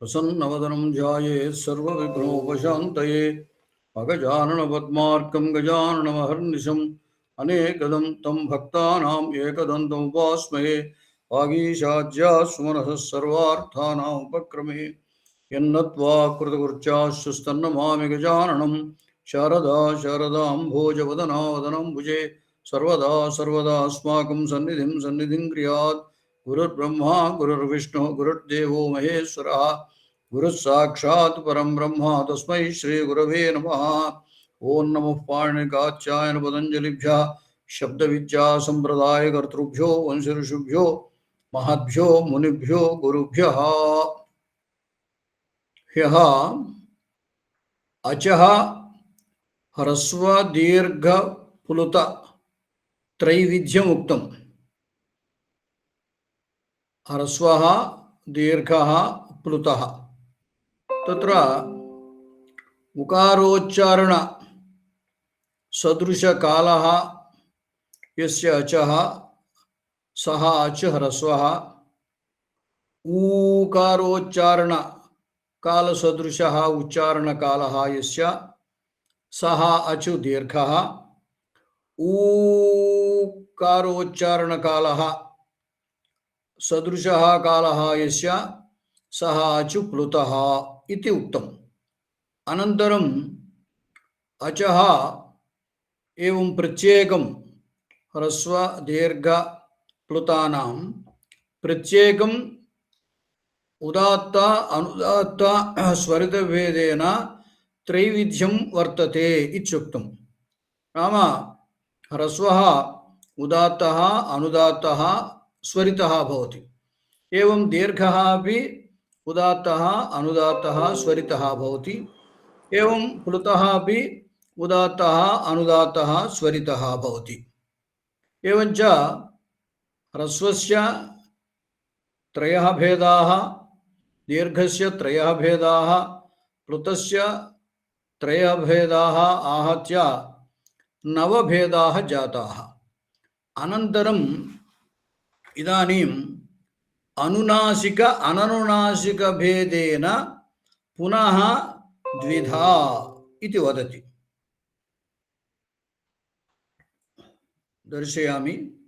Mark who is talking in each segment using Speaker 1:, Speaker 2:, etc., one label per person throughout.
Speaker 1: प्रसन्नवदनं ध्यायेत् सर्वविघ्नोपशान्तये अगजाननपद्मार्कं गजाननमहर्निशम् अनेकदं तं भक्तानाम् एकदन्तम् उपास्महे वागीशाज्यास्मनः सर्वार्थानाम् उपक्रमे यन्नत्वा कृतकृत्याश्चस्तन्नमामि गजाननं शारदा शारदाम्भोजवदना वदनम्बुजे सर्वदा सर्वदा अस्माकं सन्निधिं क्रियात् गुरुर्ब्रह्मा गुरुर्विष्णुः गुरुर्देवो महेश्वरः गुरुः साक्षात् परं ब्रह्म तस्मै श्रीगुरवे नमः। ओं नमः पाणिनिकाचार्य पतञ्जलिभ्यः शब्दविद्या सम्प्रदायकर्तृभ्यो वंशऋषिभ्यो महद्भ्यो मुनिभ्यो गुरुभ्यः। ह्यः अचः ह्रस्व दीर्घ प्लुत त्रैविध्यमुक्तम्। ह्रस्वः दीर्घः प्लुतः तत्र उकारोच्चारण सदृशकालः यस्य अचः सः अच ह्रस्वः, ऊकारोच्चारण कालसदृशः उच्चारणकालः यस्य सः अचु दीर्घः, ऊकारोच्चारणकालः सदृशः कालः यस्य सः अचु प्लुतः इति उक्तम्। अनन्तरम् अचः एवं प्रत्येकं ह्रस्व दीर्घ प्लुतानां प्रत्येकम् उदात्त अनुदात्त स्वरितभेदेन त्रैविध्यं वर्तते इत्युक्तं। नाम ह्रस्वः उदात्तः अनुदात्तः स्वरितः भवति, एवं दीर्घः अपि उदात्तः अनुदात्तः स्वरितः भवति, एवं प्लुतः अपि उदात्तः अनुदात्तः स्वरितः भवति। एवञ्च ह्रस्वस्य त्रयः भेदाः, दीर्घस्य त्रयः भेदाः, प्लुतस्य त्रयः भेदाः आहत्य नवभेदाः जाताः। अनन्तरम् इदानीम् अनुनासिक अननुनासिक भेदेन पुनः द्विधा इति वदति। दर्शयामि।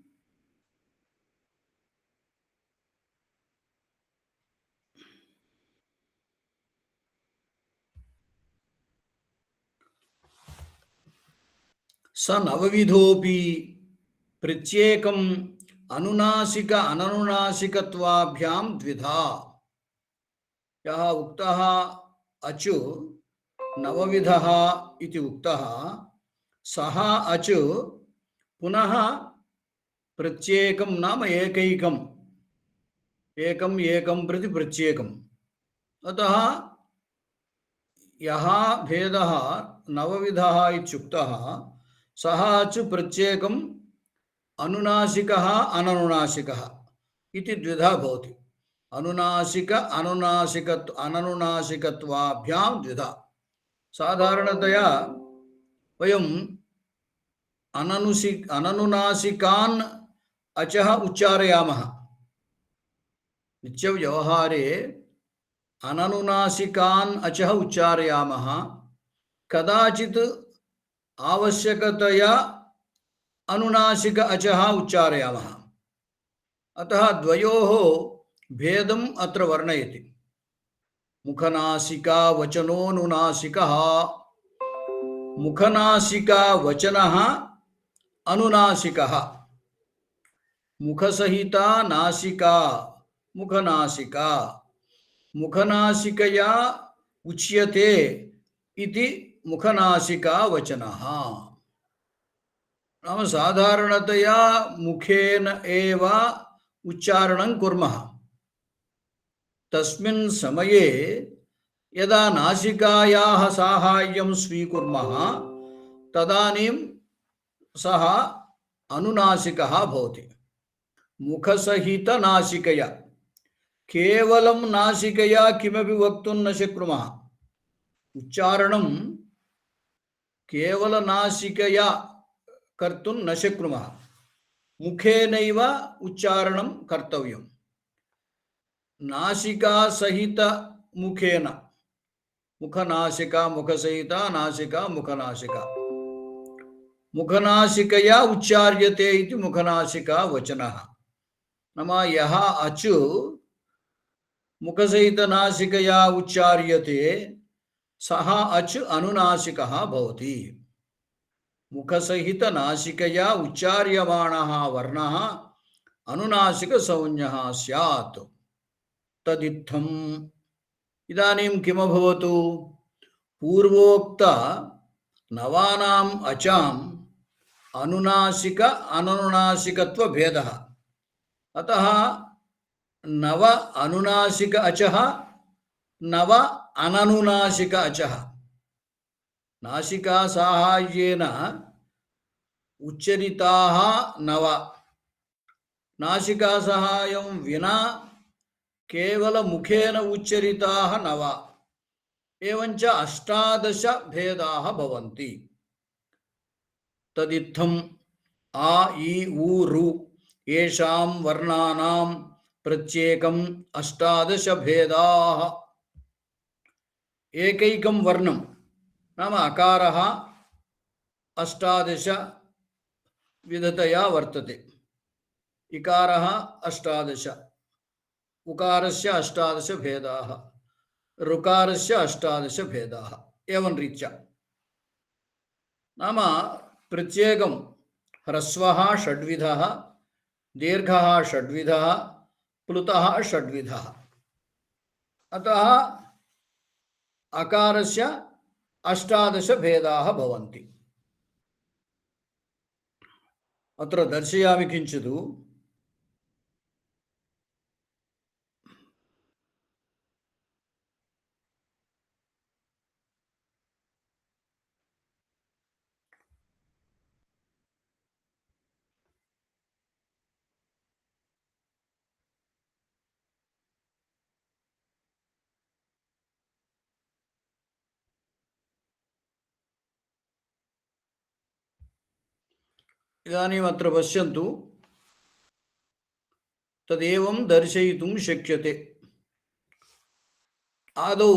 Speaker 1: स नवविधोऽपि प्रत्येकम् अनुनासिक अननुनासिकत्वाभ्यां द्विधा। यः उक्तः अचु नवविधः इति उक्तः, सः अचु पुनः प्रत्येकं नाम एकैकम्, एकम् एकं प्रति प्रत्येकम्। अतः यः भेदः नवविधः इत्युक्तः सः अचु प्रत्येकम् अनुनासिकः अननुनासिकः इति द्विधा भवति। अनुनासिक अननुनासिकत्वाभ्यां द्विधा। साधारणतया वयम् अननुनासिकान् अचः उच्चारयामः। नित्यव्यवहारे अननुनासिकान् अचः उच्चारयामः। कदाचित् आवश्यकतया अनुनासिक अचः उच्चारयामः। अतः द्वयोः भेदम् अत्र वर्णयति। मुखनासिका वचनोनुनासिकः। मुखनासिका वचनः अनुनासिकः। मुखसहिता नासिका मुखनासिका। मुखनासिकया उच्यते इति मुखनासिका वचनः। नाम साधारणतया मुखेन एव उच्चारणं कुर्मः। तस्मिन् समये यदा नासिकायाः साहाय्यं स्वीकुर्मः तदानीं सः अनुनासिकः भवति। मुखसहितनासिकया, केवलं नासिकया किमपि वक्तुं न शक्नुमः। उच्चारणं केवलनासिकया कर्तुं न शक्नुमः। मुखेनैव उच्चारणं कर्तव्यं। नासिका सहित मुखेन मुखनासिका मुखसहिता नासिका मुखनासिका मुखनासिकया उच्चार्यते इति मुखनासिका वचनः नाम यः अच् मुखसहित नासिकया उच्चार्यते सः अच् अनुनासिकः भवति मुखसहित नासिकया उच्चार्यमाणः वर्णः अनुनासिकसंज्ञः स्यात् तदित्थम् इदानीं किमभवत् पूर्वोक्त नवानाम् अचाम् अनुनासिक अननुनासिकत्व भेदः अतः नव अनुनासिक अचः नव अननुनासिक अचः नासिका साहाय्येन उच्चरिताः नव नासिका सहायं विना केवल मुखेन उच्चरिताः नव एवञ्च 18 भेदाः भवन्ति तदित्थम् आ ई उ रु येषां वर्णानां प्रत्येकम् 18 भेदाः एकैकं वर्णं नाम अकारः 18 विधतया वर्तते इकारः 18 उकारस्य 18 भेदाः ऋकारस्य 18 भेदाः एवं रीत्या नाम प्रत्येकं ह्रस्वः षड्विधः दीर्घः षड्विधः प्लुतः षड्विधः अतः अकारस्य 18 भेदाः भवन्ति अत्र दर्शयामि किञ्चित् इदानीम् अत्र पश्यन्तु तदेवं दर्शयितुं शक्यते आदौ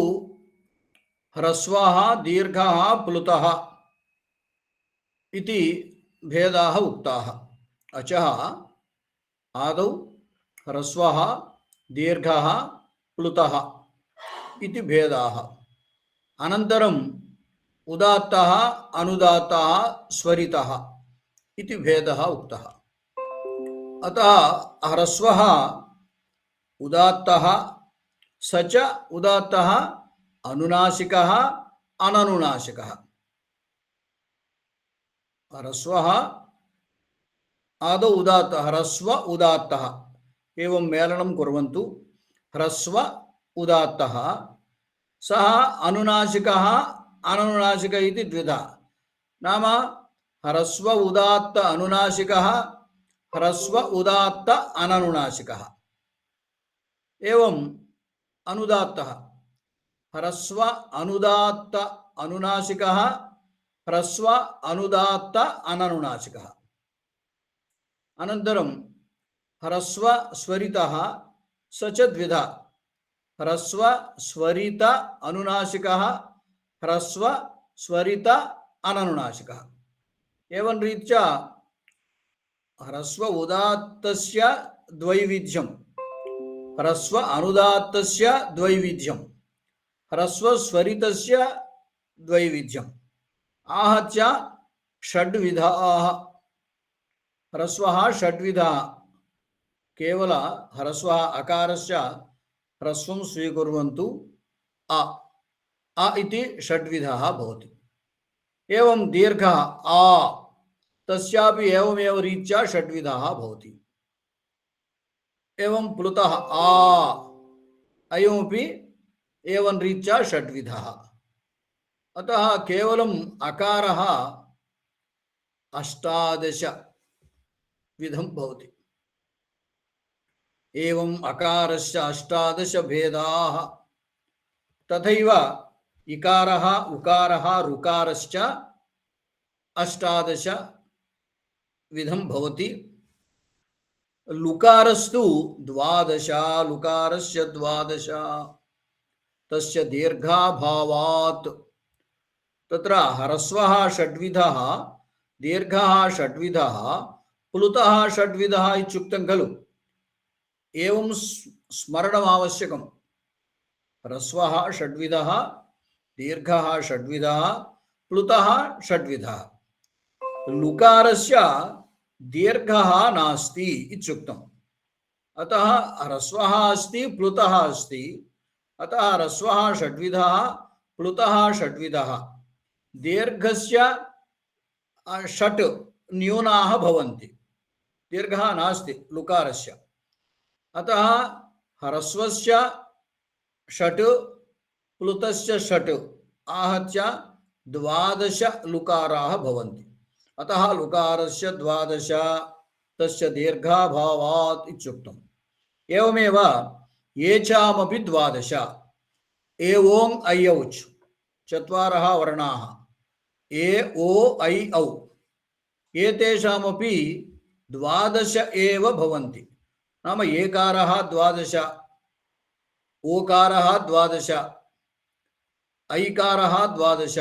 Speaker 1: ह्रस्वः दीर्घः प्लुतः इति भेदाः उक्ताः अचः आदौ ह्रस्वः दीर्घः प्लुतः इति भेदाः अनन्तरम् उदात्तः अनुदात्तः स्वरितः इति भेदः उक्तः अतः ह्रस्वः उदात्तः स च उदात्तः अनुनासिकः अननुनासिकः ह्रस्वः आदौ उदात्तः ह्रस्व उदात्तः एवं मेलनं कुर्वन्तु ह्रस्व उदात्तः सः अनुनासिकः अननुनासिक इति द्विधा नाम ह्रस्व उदात्त अनुनासिकः ह्रस्व उदात्त अननुनासिकः एवं अनुदात्तः ह्रस्व अनुदात्त अनुनासिकः ह्रस्व अनुदात्त अननुनासिकः अनन्तरं ह्रस्व स्वरितः स च द्विधा ह्रस्व स्वरित अनुनासिकः ह्रस्व स्वरित अननुनासिकः एवं रीत्या ह्रस्व उदात्तस्य द्वैविध्यं ह्रस्व अनुदात्तस्य द्वैविध्यं ह्रस्व स्वरितस्य द्वैविध्यम् आहत्य षड्विधाः ह्रस्वः षड्विधः केवल ह्रस्वः अकारस्य ह्रस्वं स्वीकुर्वन्तु अ इति षड्विधः भवति एवं दीर्घः आ तस्यापि एवमेव रीत्या षड्विधः भवति एवं प्लुतः आ अयमपि एवं रीत्या षड्विधः अतः केवलम् अकारः 18 विधं भवति एवं अकारस्य 18 भेदाः तथैव इकारः उकारः ऋकारश्च 18 विधं भवति लुकारस्तु 12 लुकारस्य 12 तस्य दीर्घाभावात् तत्र ह्रस्वः षड्विधः दीर्घः षड्विधः प्लुतः षड्विधः इत्युक्तं खलु एवं स्मरणम् आवश्यकम् ह्रस्वः षड्विधः दीर्घः षड्विधः प्लुतः षड्विधः लुकारस्य दीर्घः नास्ति इत्युक्तम् अतः ह्रस्वः अस्ति प्लुतः अस्ति अतः ह्रस्वः षड्विधः प्लुतः षड्विधः दीर्घस्य षट् न्यूनाः भवन्ति दीर्घः नास्ति लुकारस्य अतः ह्रस्वस्य षट् प्लुतस्य षट् आहत्य 12 लुकाराः भवन्ति अतः लुकारस्य 12 तस्य दीर्घाभावात् इत्युक्तम् एवमेव येषामपि 12 ए ओं ऐ औच् 4 वर्णाः ए ओ ऐ औ एतेषामपि 12 एव भवन्ति नाम एकारः 12 ओकारः 12 ऐकारः 12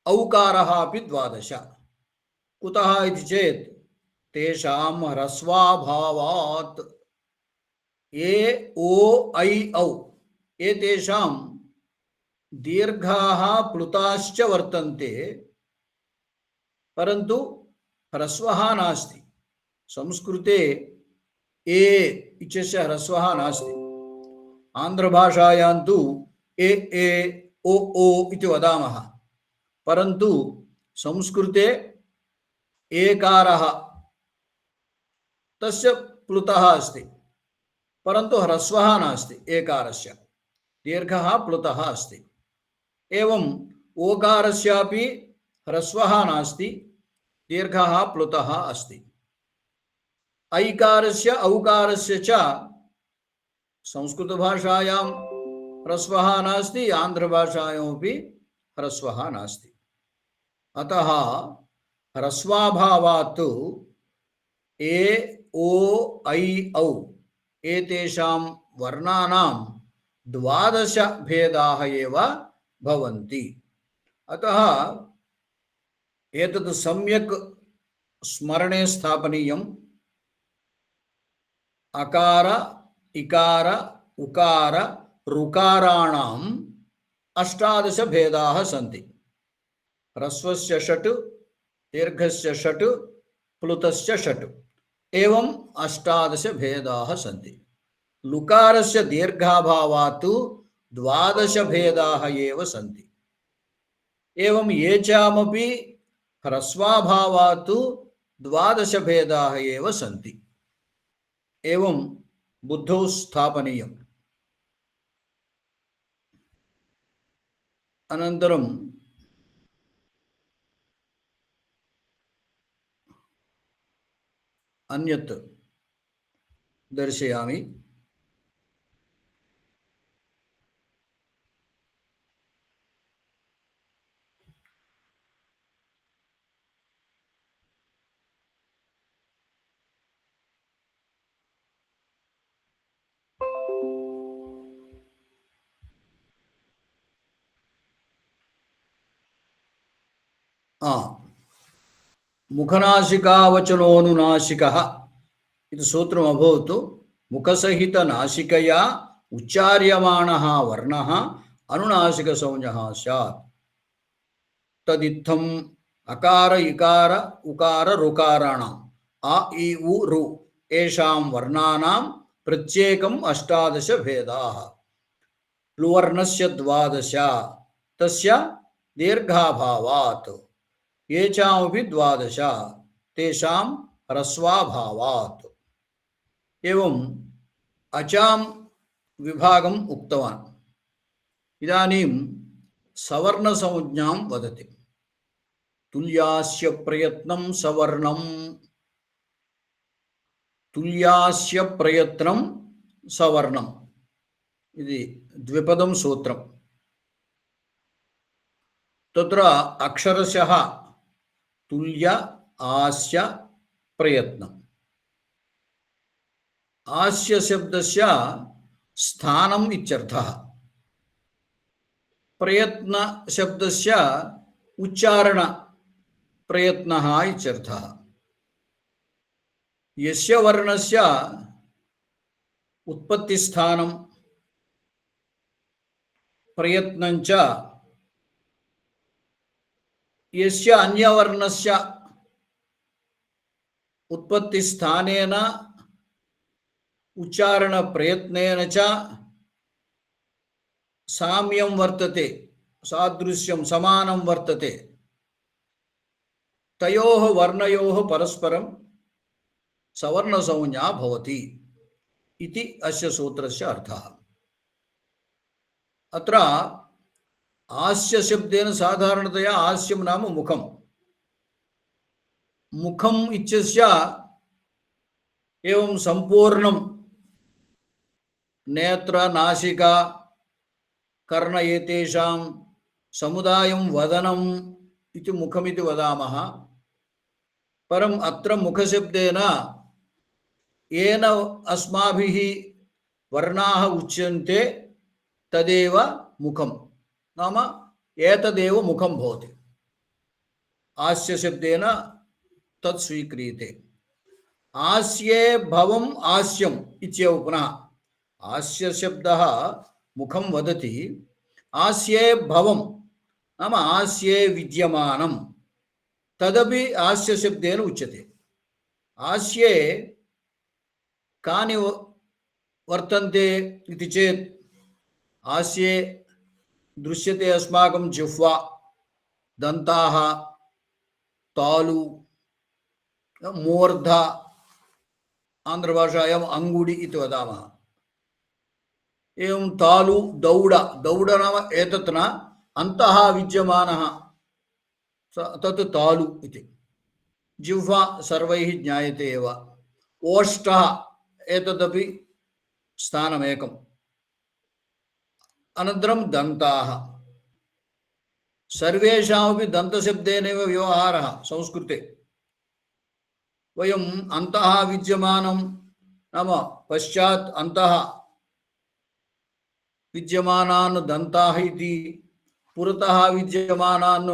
Speaker 1: औकारः अपि 12 कुतः इति चेत् तेषां ह्रस्वाभावात् ए ओ ऐ औ एतेषां दीर्घाः प्लुताश्च वर्तन्ते परन्तु ह्रस्वः नास्ति संस्कृते ए इत्यस्य ह्रस्वः नास्ति आन्ध्रभाषायां तु ए ओ ओ इति वदामः परन्तु संस्कृते एकारः तस्य प्लुतः अस्ति परन्तु ह्रस्वः नास्ति एकारस्य दीर्घः प्लुतः अस्ति एवं ओकारस्यापि ह्रस्वः नास्ति दीर्घः प्लुतः अस्ति ऐकारस्य औकारस्य च संस्कृतभाषायां ह्रस्वः नास्ति आन्ध्रभाषायामपि ह्रस्वः नास्ति अतः ह्रस्वाभावात् ए ओ ऐ औ एतेषां वर्णानां 12 भेदाः एव भवन्ति अतः एतत् सम्यक् स्मरणे स्थापनीयम् अकार इकार उकार ऋकाराणाम् 18 भेदाः सन्ति ह्रस्वस्य 6 दीर्घस्य 6 प्लुतस्य 6 एवं 18 भेदाः सन्ति लुकारस्य दीर्घाभावात् 12 भेदाः एव सन्ति एवं येषामपि ह्रस्वाभावात् 12 भेदाः एव सन्ति एवं बुद्धौ स्थापनीयम् अनन्तरं अन्यत् दर्शयामि मुखनासिकावचनोनुनासिकः इति सूत्रम् अभवत् मुखसहितनासिकया उच्चार्यमाणः वर्णः अनुनासिकसंज्ञः स्यात् तदित्थम् अकार इकार उकार ऋकाराणाम् आ इ उ ऋ एषां वर्णानां प्रत्येकम् 18 भेदाः प्लुवर्णस्य 12 तस्य दीर्घाभावात् येषामपि 12 तेषां ह्रस्वाभावात् एवं अचां विभागम् उक्तवान् इदानीं सवर्णसंज्ञां वदति तुल्यास्य प्रयत्नं सवर्णं तुल्यास्य प्रयत्नं सवर्णम् इति द्विपदं सूत्रं तत्र अक्षरशः तुल्य आस्य प्रयत्नम् आस्य शब्दस्य स्थानम् इत्यर्थः प्रयत्न शब्दस्य उच्चारण प्रयत्नः इत्यर्थः। यस्य वर्णस्य उत्पत्तिस्थानं प्रयत्नञ्च यस्य अन्यवर्णस्य उत्पत्तिस्थानेन उच्चारण प्रयत्नेन च साम्यं वर्तते, सादृश्यं समानं वर्तते, तयोः वर्णयोः परस्परं सवर्णसंज्ञा भवति इति अस्य सूत्रस्य अर्थः। अत्र आस्य शब्देन साधारणतया आस्यं नाम मुखं। मुखम् इत्यस्य एवं संपूर्णं नेत्र नासिका कर्ण एतेषां समुदायं वदनम् इति मुखमिति वदामः। परम् अत्र मुखशब्देन येन अस्माभिः वर्णाः उच्यन्ते तदेव मुखं, नाम एतदेव मुखं भवति। आस्य शब्देन तत् स्वीक्रियते। आस्ये भवम् आस्यम् इत्येव पुनः आस्य शब्दः मुखं वदति, आस्ये भवं नाम आस्ये विद्यमानं तदपि आस्य शब्देन उच्यते। आस्ये कानि वर्तन्ते इति चेत् आस्ये दृश्यते अस्माकं जिह्वा, दन्ताः, तालु, मूर्धा, आन्ध्रभाषायाम् अंगुडि इति वदामः। एवं तालु, दौड, दौड नाम एतत् न अन्तः विद्यमानः तत् तालु इति। जिह्वा सर्वैः ज्ञायते एव। ओष्ठः एतदपि स्थानमेकम्। अनन्तरं दन्ताः, सर्वेषामपि दन्तशब्देनैव व्यवहारः संस्कृते। वयम् अन्तः विद्यमानं नाम पश्चात् अन्तः विद्यमानान् दन्ताः इति, पुरतः विद्यमानान्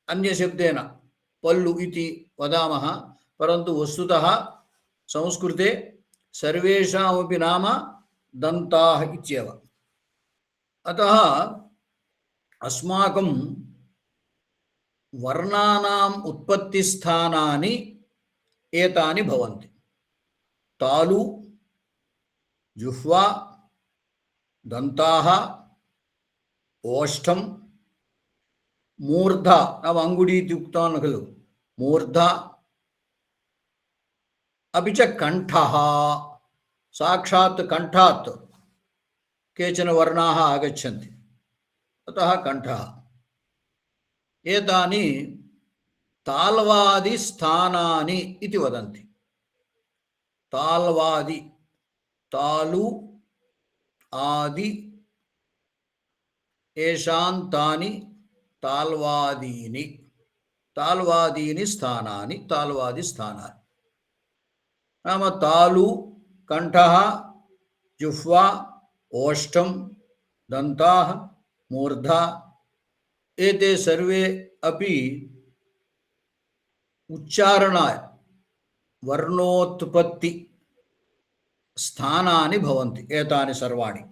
Speaker 1: अन्यशब्देन पल्लु इति वदामः। परन्तु वस्तुतः संस्कृते सर्वेषामपि नाम दन्ताः इत्येव। अतः अस्माकं वर्णानाम् उत्पत्तिस्थानानि एतानि भवन्ति। तालु, जिह्वा, दन्ताः, ओष्ठं, मूर्धा नाम अंगुडी इति उक्तवान् खलु, मूर्धा, अपि च कण्ठः। साक्षात् कण्ठात् केचन वर्णाः आगच्छन्ति, अतः कण्ठः। एतानि ताल्वादि स्थानानि इति वदन्ति। ताल्वादि, तालु आदि येषां तानि ताल्वादीनि, ताल्वादीनि स्थानानि, ताल्वादि स्थानानि नाम तालु, कण्ठः, जिह्वा, ओष्ठं, दन्ताः, मूर्धा, एते सर्वे अपि उच्चारणाय वर्णोत्पत्ति स्थानानि भवन्ति, एतानि सर्वाणि।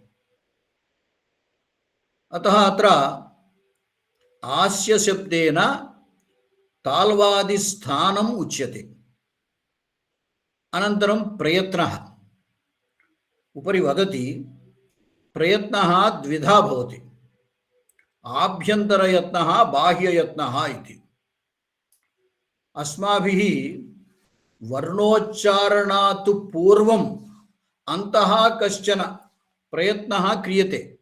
Speaker 1: अतः अत्र आस्य शब्देन ताल्वादि स्थानम् उच्यते। अनन्तरं प्रयत्नः उपरि वदति, प्रयत्नः द्विधा भवति, आभ्यन्तरयत्नः बाह्ययत्नः इति। अस्माभिः वर्णोच्चारणात् पूर्वम् अन्तः कश्चन प्रयत्नः क्रियते।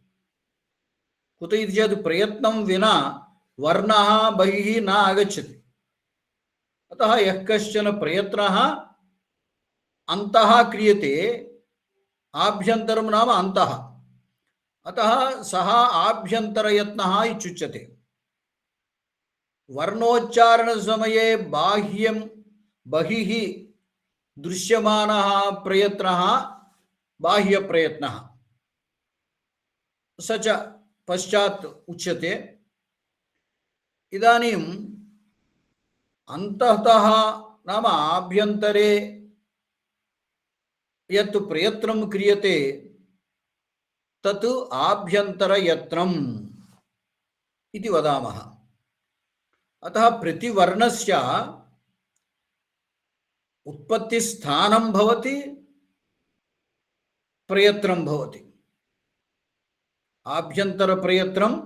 Speaker 1: कुत इति चेत् प्रयत्नं विना वर्णः बहिः न आगच्छति। अतः यः कश्चन प्रयत्नः अन्तः क्रियते, आभ्यन्तरं नाम अन्तः, अतः सः आभ्यन्तरयत्नः इत्युच्यते। वर्णोच्चारणसमये बाह्यं बहिः दृश्यमानः प्रयत्नः बाह्यप्रयत्नः, स च पश्चात् उच्यते इदानीम् अन्ततः नाम आभ्यन्तरे यत् प्रयत्नं क्रियते तत् आभ्यन्तरयत्नम् इति वदामः। अतः प्रतिवर्णस्य उत्पत्तिस्थानं भवति, प्रयत्नं भवति। आभ्यन्तरप्रयत्नम्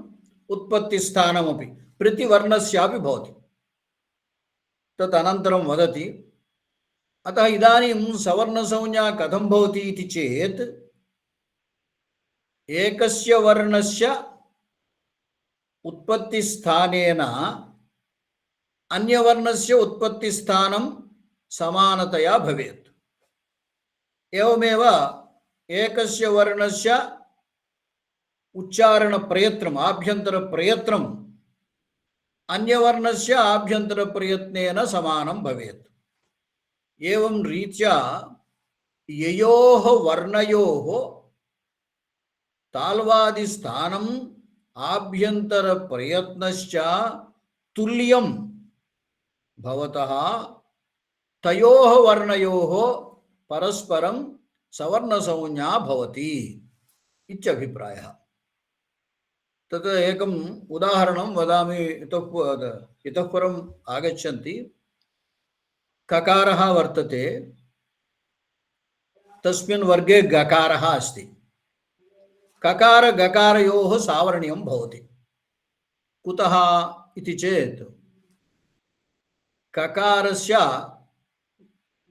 Speaker 1: उत्पत्तिस्थानमपि प्रतिवर्णस्यापि भवति। तत् अनन्तरं वदति। अतः इदानीं सवर्णसंज्ञा कथं भवति इति चेत् एकस्य वर्णस्य उत्पत्तिस्थानेन अन्यवर्णस्य उत्पत्तिस्थानं समानतया भवेत्। एवमेव एकस्य वर्णस्य उच्चारणप्रयत्नम् आभ्यन्तरप्रयत्नम् अन्यवर्णस्य आभ्यन्तरप्रयत्नेन समानं भवेत्। एवं रीत्या ययोः वर्णयोः ताल्वादिस्थानम् आभ्यन्तरप्रयत्नश्च तुल्यं भवतः तयोः वर्णयोः परस्परं सवर्णसंज्ञा भवति इत्यभिप्रायः। तत् एकम् उदाहरणं वदामि। इतः परम् आगच्छन्ति। ककारः वर्तते, तस्मिन् वर्गे गकारः अस्ति। ककार गकारयोः सावर्ण्यं भवति। कुतः इति चेत् ककारस्य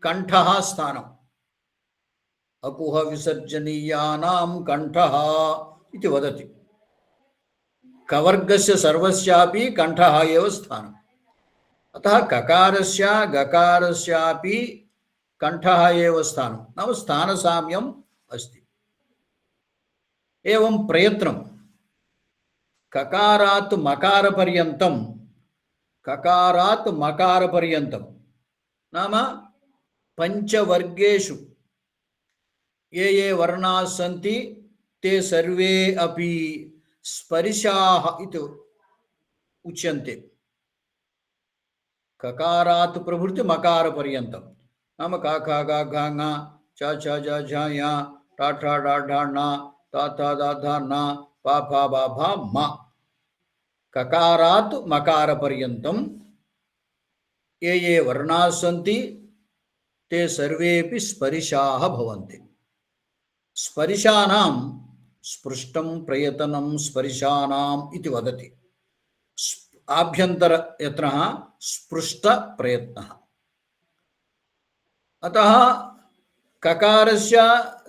Speaker 1: कण्ठः स्थानम्। अकुह विसर्जनीयानां कण्ठः इति वदति। कवर्गस्य सर्वस्यापि कण्ठः एव स्थानम्। अतः ककारस्य गकारस्यापि कण्ठः एव स्थानं, नाम स्थानसाम्यम् अस्ति। एवं प्रयत्नं ककारात् मकारपर्यन्तं नाम पंचवर्गेषु ये ये वर्णाः सन्ति ते सर्वे अपि स्पर्शाः इति उच्यन्ते। ककारात् प्रभृति मकारपर्यन्तं नाम का खा गा घा ङा च छ ज झ ञ टा ठा डा ढा ण ता था दा धा न पा फा बा भा म। ककारात् मकारपर्यन्तं ये ये वर्णाः सन्ति ते सर्वेपि स्पर्शाः भवन्ति। स्पर्शानां स्पृष्टं प्रयतनं स्पर्शानाम् इति वदति। आभ्यन्तरयत्नः स्पृष्टप्रयत्नः। अतः ककारस्य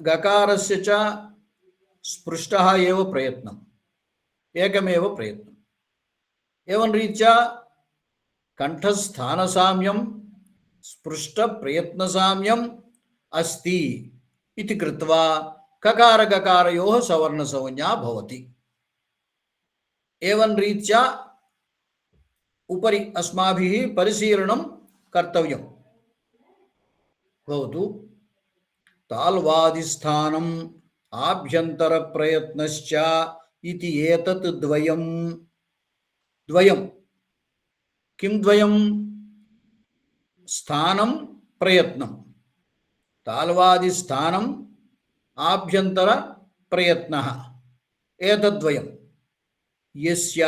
Speaker 1: गकारस्य च स्पृष्टः एव प्रयत्नम्, एकमेव प्रयत्नम्। एवं रीत्या कंठस्थानसाम्यं स्पृष्टप्रयत्नसाम्यम् अस्ति इति कृत्वा ककारगकारयोः सवर्णसंज्ञा भवति। एवं रीत्या उपरि अस्माभिः परिशीलनं कर्तव्यं भवतु। ताल्वादिस्थानम् आभ्यन्तरप्रयत्नश्च इति एतत् द्वयं किं द्वयं? स्थानं प्रयत्नं। ताल्वादिस्थानम् आभ्यन्तरप्रयत्नः एतद्द्वयं। यस्य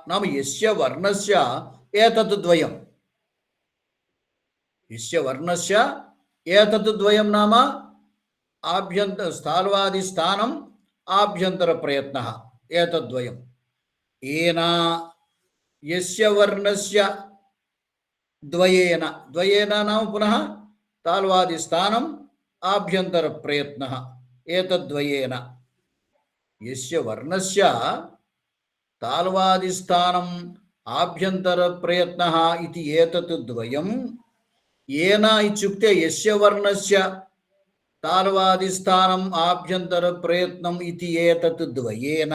Speaker 1: नाम यस्य वर्णस्य एतत् द्वयं, यस्य वर्णस्य एतत् द्वयं नाम ताल्वादिस्थानम् आभ्यन्तरप्रयत्नः एतद्द्वयं। येन यस्य वर्णस्य द्वयेन नाम पुनः ताल्वादिस्थानम् आभ्यन्तरप्रयत्नः एतद्द्वयेन। यस्य वर्णस्य ताल्वादिस्थानम् आभ्यन्तरप्रयत्नः इति एतत् द्वयं। येन इत्युक्ते यस्य वर्णस्य ताल्वादिस्थानम् आभ्यन्तरप्रयत्नम् इति एतत् द्वयेन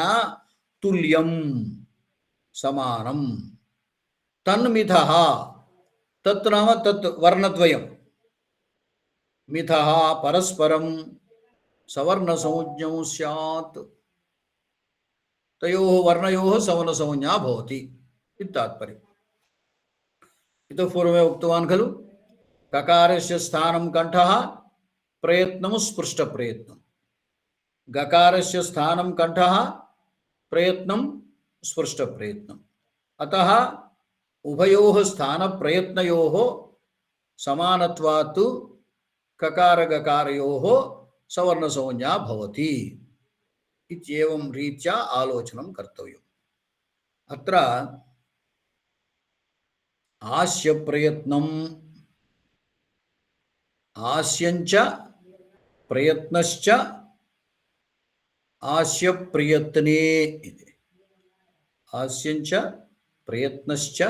Speaker 1: तुल्यं समानं। तन्मिथः तत् नाम तत् वर्णद्वयं मिथः परस्परं सवर्णसंज्ञौ स्यात्। तयोः वर्णयोः सवर्णसंज्ञा भवति इति तात्पर्यम्। इतः पूर्वमेव उक्तवान् खलु, ककारस्य स्थानं कण्ठः, प्रयत्नं स्पृष्टप्रयत्नं। गकारस्य स्थानं कण्ठः, प्रयत्नं स्पृष्टप्रयत्नम्। अतः उभयोः स्थानप्रयत्नयोः समानत्वात् ककारगकारयोः सवर्णसंज्ञा भवति इत्येवं रीत्या आलोचनं कर्तव्यम्। अत्र आस्य प्रयत्नम्, आस्यञ्च प्रयत्नश्च आस्य प्रयत्ने इति। आस्यञ्च प्रयत्नश्च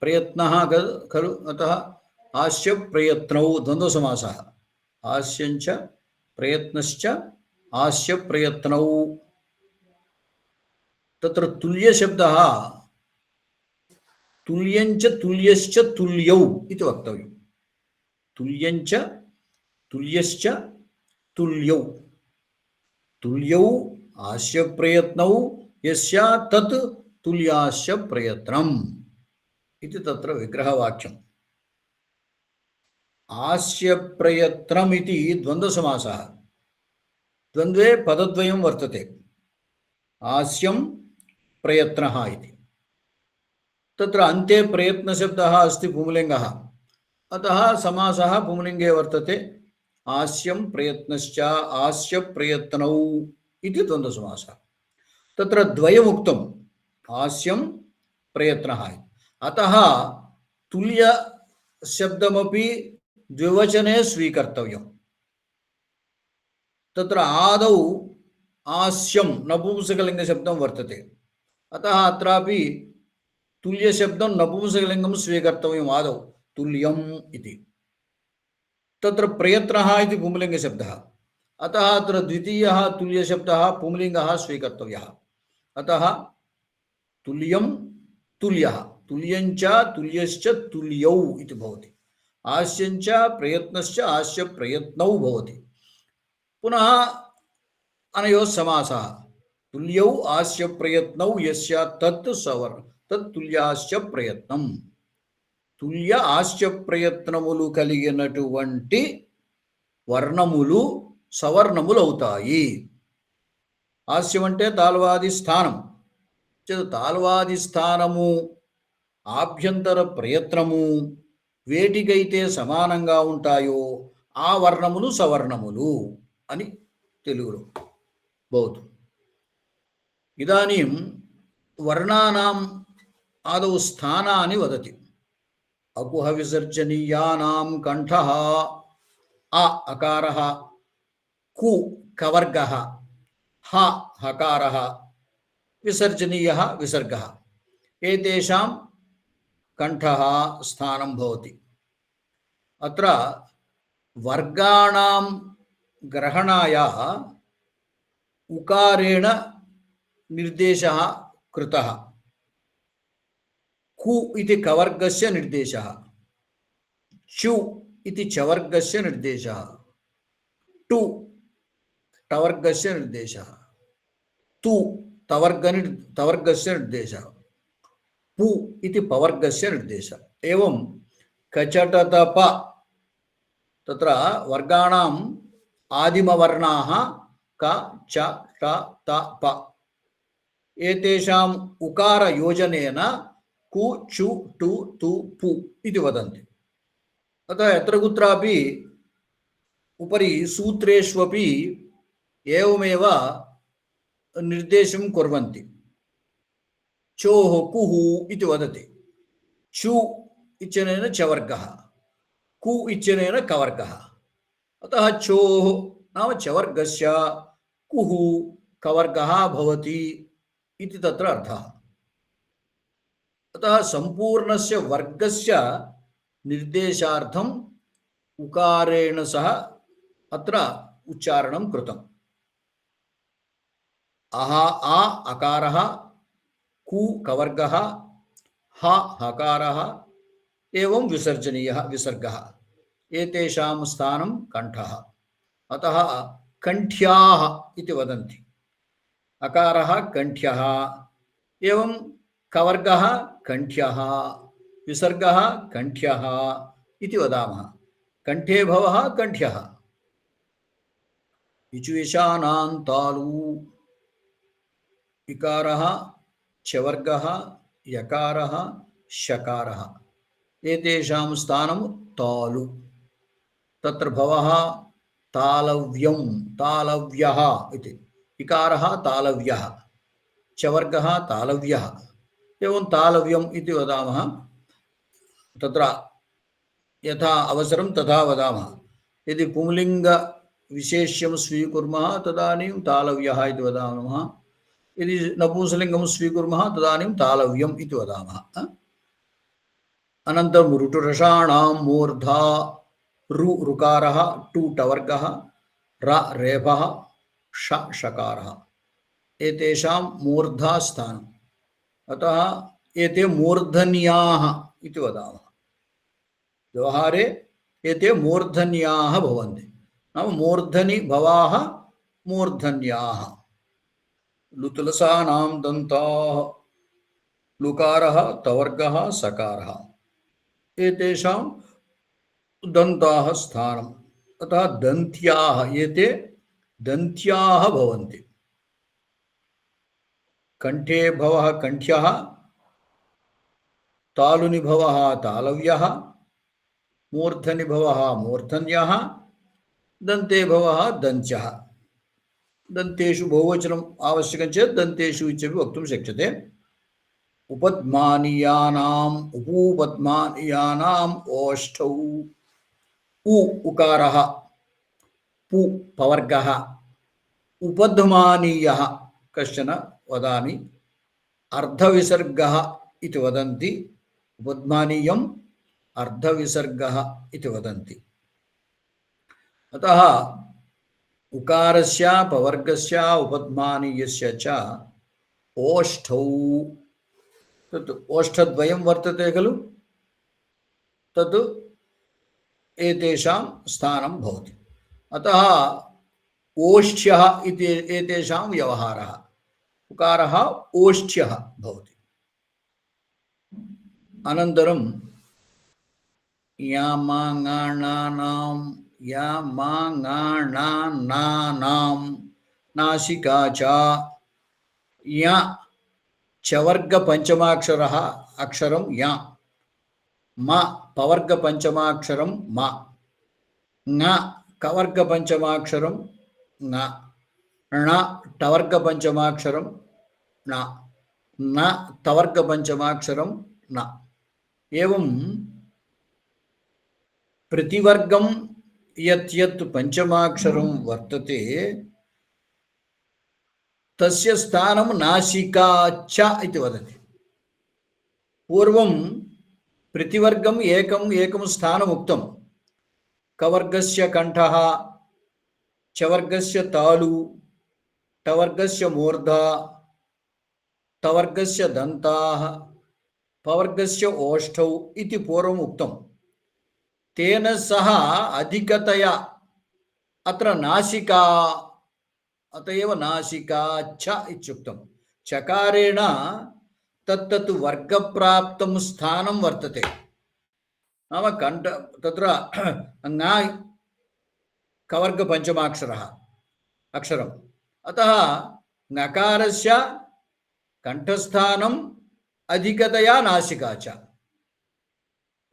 Speaker 1: प्रयत्नः खलु, अतः आस्य प्रयत्नौ द्वन्द्वसमासः। आस्यञ्च प्रयत्नश्च आस्य प्रयत्नौ। तत्र तुल्यशब्दः तुल्यञ्च तुल्यश्च तुल्यौ इति वक्तव्यम्। तुल्यञ्च तुल्यश्च तुल्यौ। तुल्यौ आस्य प्रयत्नौ यस्य तत् तुल्यास्य प्रयत्नम् इति तत्र विग्रहवाक्यम्। आस्य प्रयत्नम् इति द्वन्द्वसमासः। द्वन्द्वे पदद्वयं वर्तते, आस्यं प्रयत्नः इति। तत्र अन्ते प्रयत्नशब्दः अस्ति पुंलिङ्गः, अतः समासः पुंलिङ्गे वर्तते। आस्यं प्रयत्नश्च आस्य प्रयत्नौ इति द्वन्द्वसमासः। तत्र द्वयमुक्तम्, आस्यं प्रयत्नः। अतः तुल्यशब्दमपि द्विवचने स्वीकर्तव्यम्। तत्र आदौ आस्यं नपुंसकलिङ्गशब्दं वर्तते, अतः अत्रापि तुल्यशब्दं नपुंसकलिङ्गं स्वीकर्तव्यम् आदौ, तुल्यम् इति। तत्र प्रयत्नः इति पुंलिङ्गशब्दः, अतः अत्र द्वितीयः तुल्यशब्दः पुंलिङ्गः स्वीकर्तव्यः। अतः तुल्यं तुल्यः, तुल्यञ्च तुल्यश्च तुल्यौ इति भवति। आस्यञ्च प्रयत्नश्च आस्य प्रयत्नौ भवति। पुनः अनयोः समासः, तुल्यौ आस्य प्रयत्नौ यस्य तत् तत् तुल्यास्य प्रयत्नं। तुल्य आस्य ప్రయత్నములు కలిగినటువంటి వర్ణములు సవర్ణములు అవుతాయి. ఆస్యం అంటే తాల్వాది స్థానం. తాల్వాది స్థానము ఆభ్యంతర ప్రయత్నము వేటికైతే సమానంగా ఉంటాయో ఆ వర్ణములు సవర్ణములు అని తెలుగులో భవతు. ఇదానీం వర్ణానాం ఆదౌ స్థానాని వదతి. అకుహ విసర్జనీయానాం కంఠః అ అకారః, కు కవర్గః, హ హకారః, విసర్జనీయః విసర్గः, ఏతేషాం కంఠః స్థానం భవతి. అత్ర వర్గాణాం గ్రహణాయ ఉకారేణ నిర్దేశः कृतः. कु इति कवर्गस्य निर्देशः, चु इति चवर्गस्य निर्देशः, टु टवर्गस्य निर्देशः, तु तवर्गस्य निर्देशः, पु इति पवर्गस्य निर्देशः. एवं कचटतप तत्र वर्गाणाम् आदिमवर्णाः क च ट त प एतेषाम् उकारयोजनेन कु चु टु तु पु इति वदन्ति. अतः यत्र कुत्रापि उपरि सूत्रेष्वपि एवमेव निर्देशं कुर्वन्ति. चोः कुः इति वदति, चु इत्यनेन चवर्गः, कु इत्यनेन कवर्गः. अतः चोः नाम चवर्गस्य, कुः कवर्गः भवति इति तत्र अर्थः. अतः संपूर्णस्य वर्गस्य निर्देशार्थम् उकारेण सह अत्र उच्चारणं कृतम्. अह आ अकारः, कु कवर्गः, ह हकारः, एवं विसर्जनीयः विसर्गः, एतेषां स्थानं कण्ठः. अतः कण्ठ्याः इति वदन्ति. अकारः कंठ्यः एवं कवर्गः कंठ्यः विसर्गः कंठ्यः इति वदामः। कंठे भवः कंठ्यः। इचुविशानान्तालु इकारः चवर्गः यकारः शकारः एतेषां स्थानं तालु। तत्र भवः तालव्यं तालव्यः इति। इकारः तालव्यः चवर्गः तालव्यः एवं तालव्यम् इति वदामः। तत्र यथा अवसरं तथा वदामः। यदि पुंलिङ्गविशेष्यं स्वीकुर्मः तदानीं तालव्यः इति वदामः। यदि नपुंसकलिङ्गं स्वीकुर्मः तदानीं तालव्यम् इति वदामः। अनन्तरं ऋटुरषाणां मूर्धा रु ऋकारः टु टवर्गः र रेफः ष षकारः एतेषां मूर्धा स्थानम्। अतः एते मूर्धन्याः इति वदामः। व्यवहारे एते मूर्धन्याः भवन्ति। नाम मूर्धनि भवाः मूर्धन्याः। लुतुलसानां दन्ताः लुकारः तवर्गः सकारः एतेषां दन्ताः स्थानम्। अतः दन्त्याः एते दन्त्याः भवन्ति। कंठे भवः कंठ्यः तालुनि भवः तालव्यः मूर्धनि भवः मूर्धन्यः दन्ते भवः दन्त्यः। दन्तेषु बहुवचनम् आवश्यकं चेत् दन्तेषु इत्यपि वक्तुं शक्यते। उपद्मानीयानाम् उपपद्मानीयानाम् ओष्ठौ उ उकारः पु पवर्गः उपद्मानीयः कश्चन वदामि अर्धविसर्गः इति वदन्ति। उपद्मानीयम् अर्धविसर्गः इति वदन्ति। अतः उकारस्य पवर्गस्य उपद्मानीयस्य च ओष्ठौ तत् ओष्ठद्वयं वर्तते खलु तत् एतेषां स्थानं भवति। अतः ओष्ठ्यः इति एतेषां व्यवहारः। उकारः ओष्ठ्यः भवति। अनन्तरं यामाङ्गाणानां नासिका च या चवर्ग पंचमाक्षरः अक्षरं या म पवर्ग पंचमाक्षरं म ङ कवर्ग पंचमाक्षरं ङ ण टवर्ग पंचमाक्षरं ण न तवर्ग पंचमाक्षरं न। एवं प्रतिवर्गं यत् यत् पंचमाक्षरं वर्तते तस्य स्थानं नासिका च इति वदति। पूर्वं प्रतिवर्गम् एकम् एकं स्थानम् उक्तं। कवर्गस्य कंठः चवर्गस्य तालु टवर्गस्य मूर्धा तवर्गस्य दन्ताः पवर्गस्य ओष्ठौ इति पूर्वम् उक्तं। तेन सह अधिकतया अत्र नासिका अतएव नासिका च इत्युक्तं। चकारेण तत्तत् वर्गप्राप्तं स्थानं वर्तते। नाम कंठ तत्र ङ कवर्ग पंचमाक्षरः अक्षरम्। अतः नकारस्य कंठस्थानम् अधिकतया नासिका च।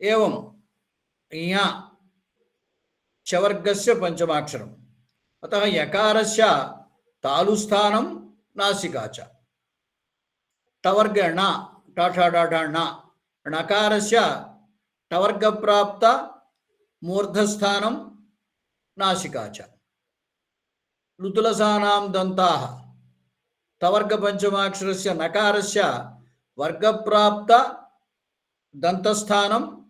Speaker 1: एवं ञ चवर्गस्य पंचमाक्षरम्। अतः यकारस्य तालुस्थानं नासिका च। टवर्ग ण ण णकारस्य टवर्ग प्राप्त मूर्धस्थानं नासिका च। लुतुलसानां दन्ताः तवर्ग पंचमाक्षरस्य नकारस्य वर्ग प्राप्त दन्तस्थानं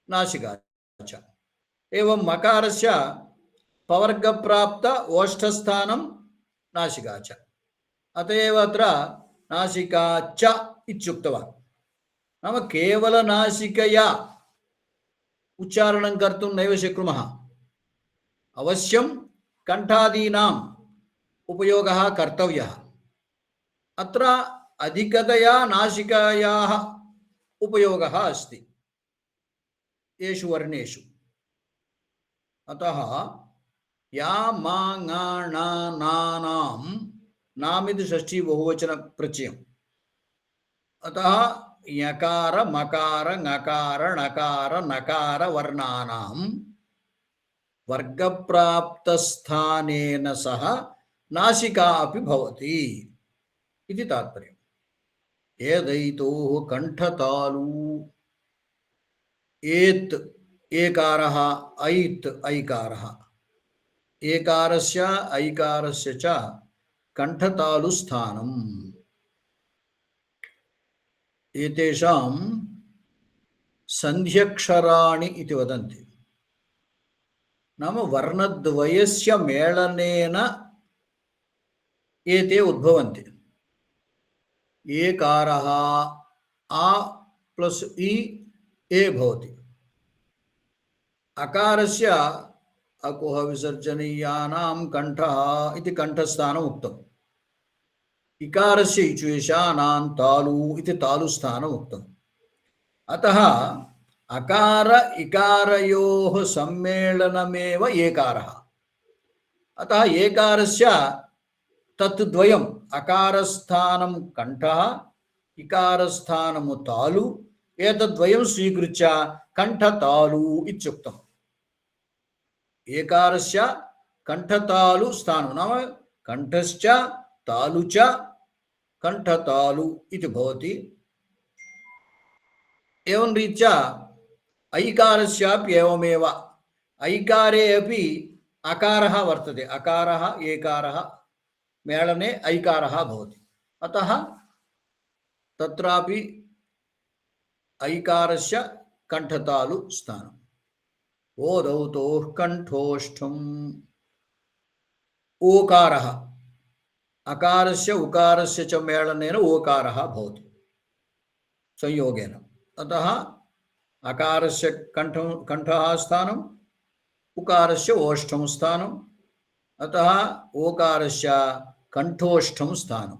Speaker 1: नासिका च। एवं मकारस्य पवर्ग प्राप्त ओष्ठस्थानं नासिका च। अतएव अत्र नासिका च इत्युक्तवान्। नाम केवल नासिकया उच्चारणं कर्तुं नैव शक्नुमः। अवश्यं कण्ठादीनाम् उपयोगः कर्तव्यः। अत्र अधिकतया नासिकायाः उपयोगः अस्ति येषु वर्णेषु। अतः या मा ङा णा नानां नामिति षष्ठी बहुवचन प्रत्ययम्। अतः यकार मकार ङकार णकार नकार वर्णानां वर्गप्राप्तस्थानेन सह नासिका अपि भवति इति तात्पर्यम्। एदैतोः कण्ठतालु एत् एकारः ऐत् ऐकारः एकारस्य ऐकारस्य च कण्ठतालुस्थानम्। एतेषां सन्ध्यक्षराणि इति वदन्ति। नाम वर्णद्वयस्य मेलनेन एते उद्भवन्ति। एकारः आ प्लस् इ ए भवति। अकारस्य अकुह विसर्जनीयानां कण्ठः इति कण्ठस्थानम् उक्तम्। इकारस्य इचुयशानां तालु इति तालुस्थानम् उक्तम्। अतः अकार इकारयोः सम्मेलनमेव एकारः। अतः एकारस्य तत् द्वयम् अकारस्थानं कण्ठः इकारस्थानं तालु एतद्वयं स्वीकृत्य कण्ठतालु इत्युक्तम्। एकारस्य कण्ठतालु स्थानं नाम कण्ठश्च तालु च कण्ठतालु इति भवति। एवं रीत्या ऐकारस्यापि एवमेव। ऐकारे अपि अकारः वर्तते। अकारः एकारः मेलने ऐकारः भवति। अतः तत्रापि ऐकारस्य कण्ठतालु स्थानम्। ओदौतोः कण्ठोष्ठम् ओकारः अकारस्य उकारस्य च मेलनेन ओकारः भवति संयोगेन। अतः अकारस्य कण्ठः स्थानम् उकारस्य ओष्ठं स्थानम्। अतः ओकारस्य कण्ठोष्ठं स्थानम्।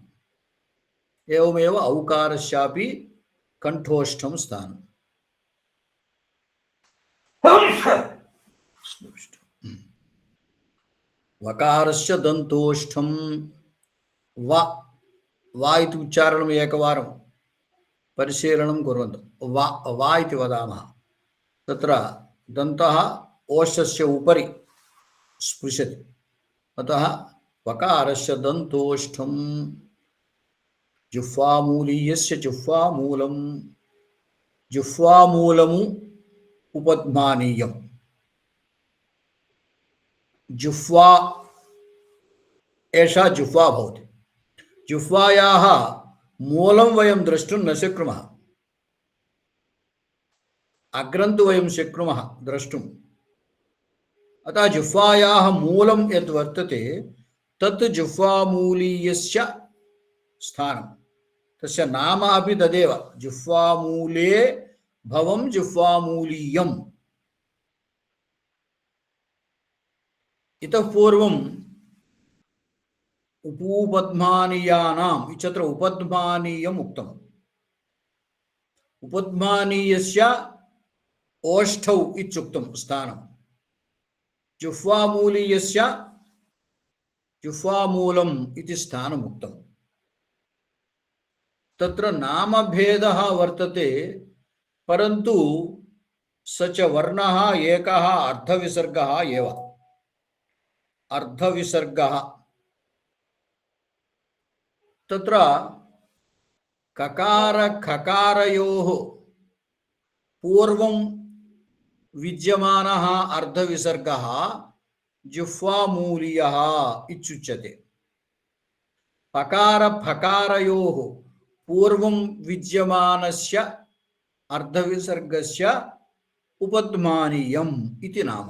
Speaker 1: एवमेव औकारस्यापि कण्ठोष्ठं स्थानम्। वकारस्य दन्तोष्ठं वा वा इति उच्चारणम् एकवारं परिशीलनं कुर्वन्तु। वा वा इति वदामः। तत्र दन्तः ओष्ठस्य उपरि स्पृशति। अतः वकारस्य दन्तोष्ठं जिह्वामूलीयस्य जिह्वामूलं जिह्वामूलमु उपध्मानीयम्। जिह्वा एषा जिह्वा भवति। जिह्वायाः मूलं वयं द्रष्टुं न शक्नुमः। अग्रं तु वयं शक्नुमः द्रष्टुम्। अतः जिह्वायाः मूलं यद् वर्तते तत् जिह्वामूलीयस्य स्थानं। तस्य नाम अपि तदेव जिह्वामूले भवं जिह्वामूलीयम्। इतः पूर्वम् उपपद्मानीयानाम् इत्यत्र उपध्मानीयम् उक्तम्। उपध्मानीयस्य ओष्ठौ इत्युक्तं स्थानं। जिह्वामूलीयस्य जिह्वामूलम् इति स्थानम् उक्तम्। तत्र नामभेदः वर्तते, परन्तु स च वर्णः एकः अर्धविसर्गः एव। अर्धविसर्गः तत्र ककार खकारयोः पूर्वं विद्यमानः अर्धविसर्गः जिह्वामूलीयः इत्युच्यते। पकार फकारयोः पूर्वं विद्यमानस्य अर्धविसर्गस्य उपध्मानीयम् इति नाम।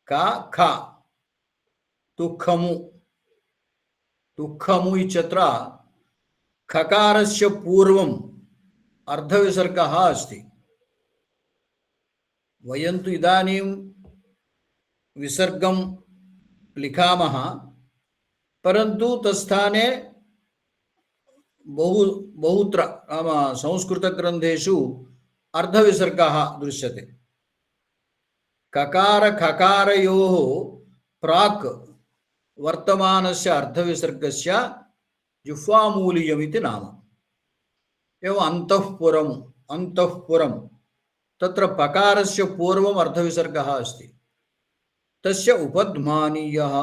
Speaker 1: का ख दुःखमु दुःखमु इत्यत्र खकारस्य पूर्वम् अर्धविसर्गः अस्ति। वयं तु इदानीं विसर्गं लिखामः, परन्तु तत्स्थाने बहुत्र नाम संस्कृतग्रन्थेषु अर्धविसर्गः दृश्यते। ककार खकारयोः प्राक् वर्तमानस्य अर्धविसर्गस्य जिह्वामूलीयम् इति नाम। एवम् अन्तःपुरम् अन्तःपुरं तत्र पकारस्य पूर्वम् अर्धविसर्गः अस्ति, तस्य उपध्मानीयः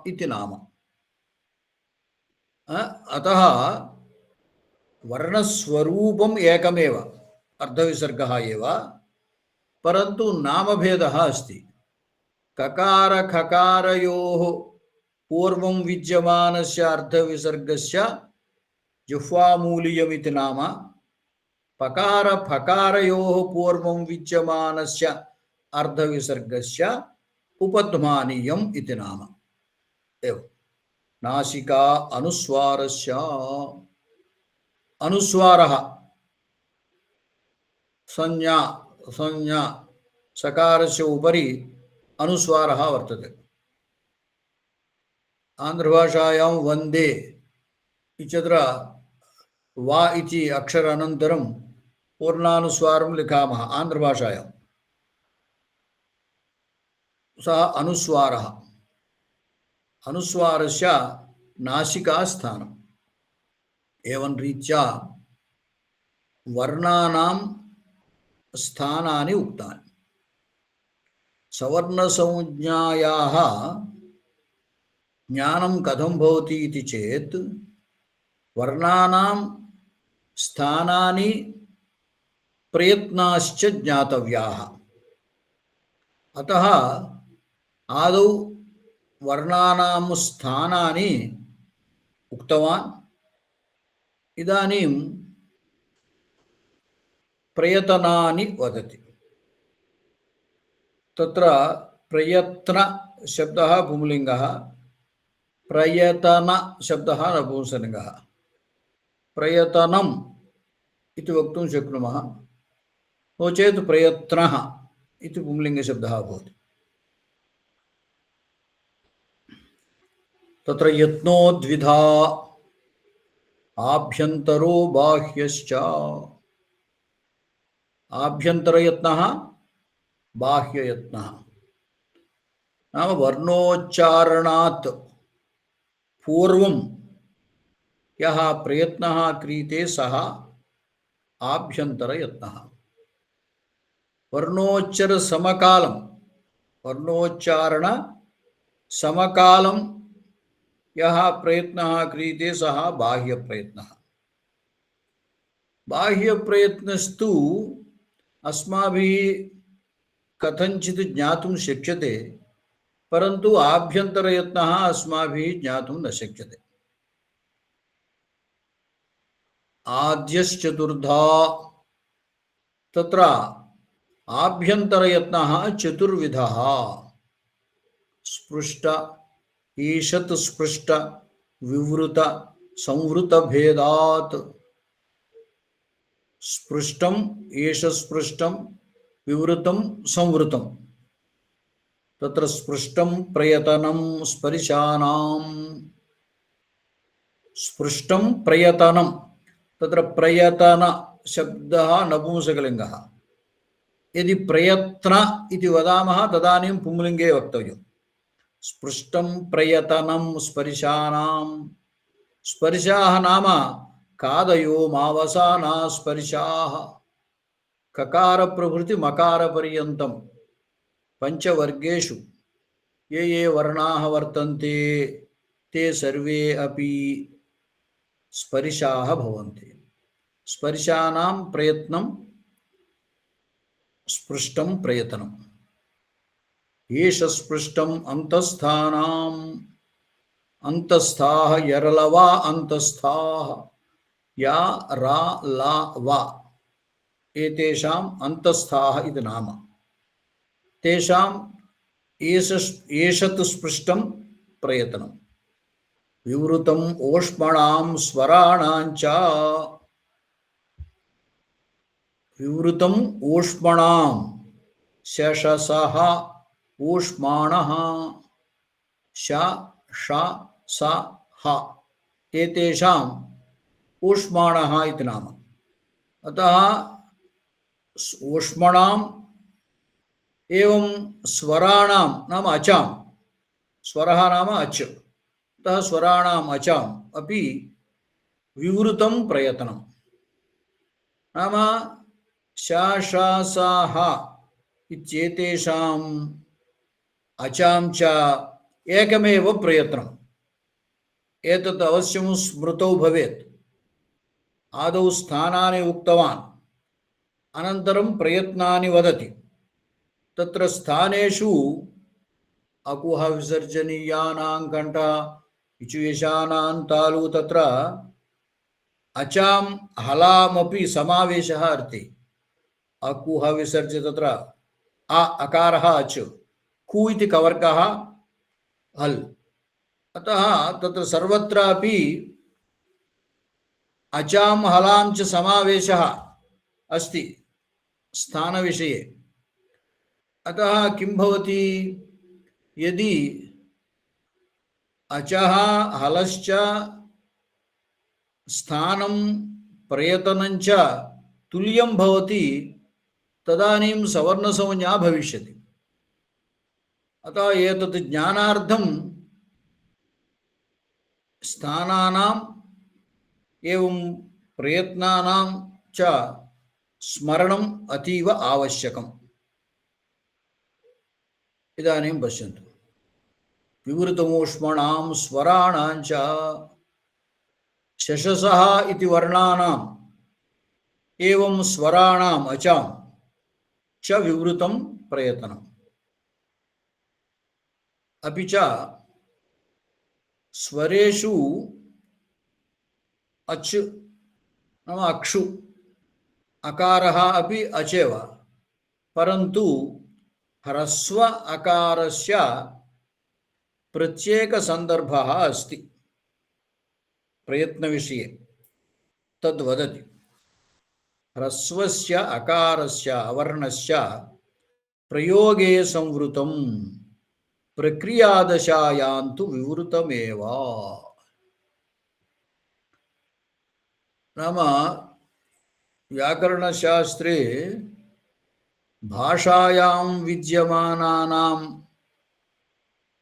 Speaker 1: इति नाम। अतः वर्णस्वरूपम् एकमेव, अर्धविसर्गः एव, परन्तु नामभेदः अस्ति। ककार खकारयोः पूर्वं विद्यमानस्य अर्धविसर्गस्य जिह्वामूलीयम् इति नाम, पकार फकारयोः पूर्वं विद्यमानस्य अर्धविसर्गस्य उपध्मानीयम् इति नाम। एवं नासिका अनुस्वारस्य अनुस्वारः संज्ञा संज्ञा सकारस्य उपरि अनुस्वारः वर्तते। आन्ध्रभाषायां वन्दे इत्यत्र वा इति अक्षरानन्तरं पूर्णानुस्वारं लिखामः। आन्ध्रभाषायां सः अनुस्वारः, अनुस्वारस्य नासिकास्थानम्। एवं रीत्या वर्णानां स्थानानि उक्तानि। सवर्णसंज्ञायाः ज्ञानं कथं भवति इति चेत् वर्णानां स्थानानि प्रयत्नाश्च ज्ञातव्याः। अतः आदौ वर्णानां स्थानानि उक्तवान्। इदानीं प्रयतनानि वदति। तत्र प्रयत्न शब्दः पुंलिङ्गः, प्रयतन शब्दः नपुंसकलिङ्गः। प्रयतनम् इति वक्तुं शक्नुमः, नो चेत् प्रयत्नः इति पुंलिङ्गशब्दः भवति। तत्र यत्नो द्विधा आभ्यन्तरो बाह्यश्च। आभ्यन्तरयत्नः बाह्ययत्नः नाम वर्णोच्चारणात् पूर्वं यः प्रयत्नः क्रियते सः आभ्यन्तरयत्नः। वर्णोच्चार समकालं, वर्णोच्चारण समकालं यः प्रयत्नः क्रियते सः बाह्यप्रयत्नः। बाह्यप्रयत्नस्तु अस्माभिः कथंचित् ज्ञातुं शक्यते, परन्तु आभ्यन्तरयत्नः अस्माभिः ज्ञातुं न शक्यते। आद्यश्चतुर्धा तत्र आभ्यन्तरयत्नः चतुर्विधः। स्पृष्ट ईषत् स्पृष्ट विवृत संवृत भेदात्। स्पृष्टम एष स्पृष्टम विवृतम संवृतम। तत्र स्पृष्टम प्रयतनम स्पर्शानां। स्पृष्टम प्रयतनम तत्र प्रयतन शब्दः नपुंसकलिङ्गः। यदि प्रयत्न इति वदामः तदानीं पुंलिङ्गे वक्तव्यम्। स्पृष्टं प्रयतनं स्पर्शानां। स्पर्शाः नाम कादयो मावसाना स्पर्शाः। ककार प्रभृति मकार पर्यन्तं पंचवर्गेषु ये ये वर्णाः वर्तन्ते ते सर्वे अपि स्पर्शाः भवन्ति। स्पर्शानां प्रयत्नं स्पृष्टं प्रयतनम्। एष स्पृष्टम् अन्तस्थानाम्। अन्तस्थाः यरलवा अन्तस्थाः या रा ला वा एतेषाम् अन्तस्थाः इति नाम। तेषाम् एषत् स्पृष्टं प्रयतनं। विवृतम् ओष्मणां स्वराणां च। विवृतम् ऊष्मणां शशसः ऊष्माणः श ष स ह एतेषाम् ऊष्माणः इति नाम। अतः ऊष्मणाम् एवं स्वराणां नाम अचां, स्वरः नाम अच्, अतः स्वराणाम् अचाम् अपि विवृतं प्रयतनं नाम शा श सा ह इत्येतेषाम् अचां च एकमेव प्रयत्नम्। एतत् अवश्यं स्मृतौ भवेत्। आदौ स्थानानि उक्तवान्, अनन्तरं प्रयत्नानि वदति। तत्र स्थानेषु अकुह विसर्जनीयानां कण्ठ इचुयशानां तालु तत्र अचां हलामपि समावेशः अर्थे। अकुह विसर्ज्य तत्र अ अकारः अच्, कु इति कवर्गः हल्, अतः तत्र सर्वत्रापि अचां हलां च समावेशः अस्ति स्थानविषये। अतः किं भवति, यदि अचः हलश्च स्थानं प्रयतनञ्च तुल्यं भवति, तदानीं सवर्णसंज्ञा भविष्यति। अतः एतत् ज्ञानार्थं स्थानानाम् एवं प्रयत्नानां च स्मरणम् अतीव आवश्यकम्। इदानीं पश्यन्तु, विवृतमूष्मणां स्वराणां च शशसः इति वर्णानाम् एवं स्वराणाम् अचां च विवृतं प्रयतनम्। अपि च स्वरेषु अच् नाम अक्षु अकारः अपि अचेव, परन्तु ह्रस्व अकारस्य प्रत्येकसन्दर्भः अस्ति प्रयत्नविषये, तद्वदति। ह्रस्वस्य अकारस्य अवर्णस्य प्रयोगे संवृतं प्रक्रियादशायां तु विवृतमेव। नाम व्याकरणशास्त्रे भाषायां विद्यमानानां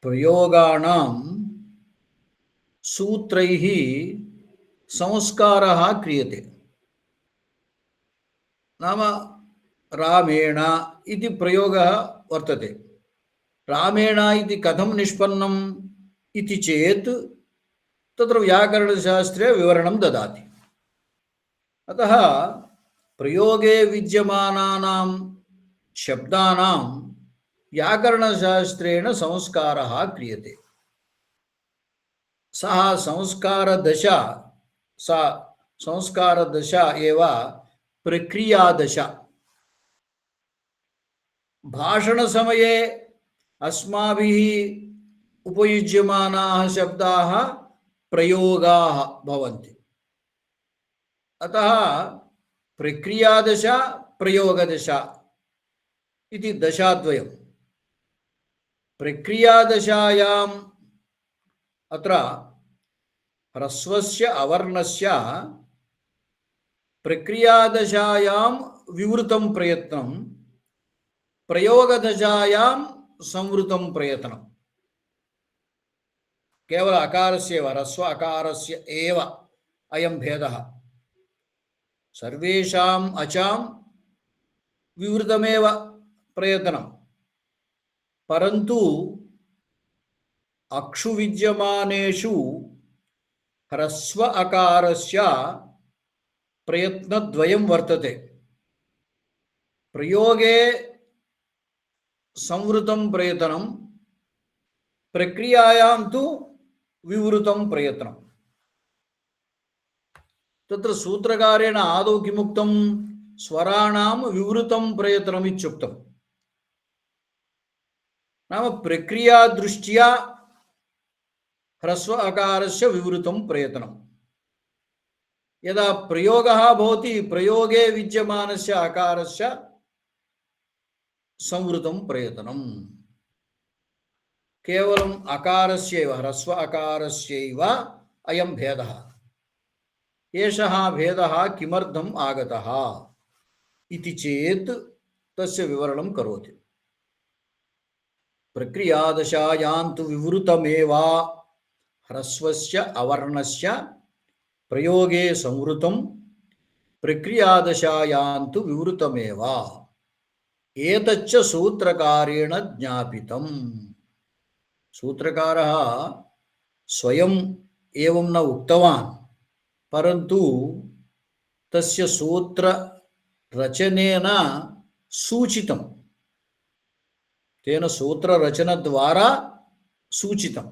Speaker 1: प्रयोगाणां सूत्रैः संस्कारः क्रियते। नाम रामेण इति प्रयोगः वर्तते। रामेण इति कथं निष्पन्नम् इति चेत् तत्र व्याकरणशास्त्रे विवरणं ददाति। अतः प्रयोगे विद्यमानानां शब्दानां व्याकरणशास्त्रेण संस्कारः क्रियते। सः संस्कारदशा, सा संस्कारदशा एव प्रक्रियादशा। भाषणसमये अस्माभिः उपयुज्यमानाः शब्दाः प्रयोगाः भवन्ति। अतः प्रक्रियादशा प्रयोगदशा इति दशाद्वयम्। प्रक्रियादशायाम् अत्र ह्रस्वस्य अवर्णस्य प्रक्रियादशायां विवृतं प्रयत्नं, प्रयोगदशायां संवृतं प्रयत्नं। केवल अकारस्य एव, ह्रस्व अकारस्य एव अयं भेदः। सर्वेषाम् अचां विवृतमेव प्रयत्नं, परन्तु अक्षु विद्यमानेषु ह्रस्व अकारस्य प्रयत्नद्वयं वर्तते। प्रयोगे संवृतं प्रयतनं, प्रक्रियायां तु विवृतं प्रयत्नं। तत्र सूत्रकारेण आदौ किमुक्तं, स्वराणां विवृतं प्रयतनम् इत्युक्तं। नाम प्रक्रियादृष्ट्या ह्रस्व अकारस्य विवृतं प्रयतनं। यदा प्रयोगः भवति, प्रयोगे विद्यमानस्य अकारस्य संवृतं प्रयतनम्। केवलम् अकारस्यैव, ह्रस्व अकारस्यैव अयं भेदः। एषः भेदः किमर्थम् आगतः इति चेत् तस्य विवरणं करोति। प्रक्रियादशायां तु विवृतमेव ह्रस्वस्य अवर्णस्य प्रयोगे संवृतं प्रक्रियादशायां तु विवृतमेव एतच्च सूत्रकारेण ज्ञापितम्। सूत्रकारः स्वयं एवं न उक्तवान्, परन्तु तस्य सूत्र रचनेन सूचितं, तेन सूत्ररचनद्वारा सूचितं।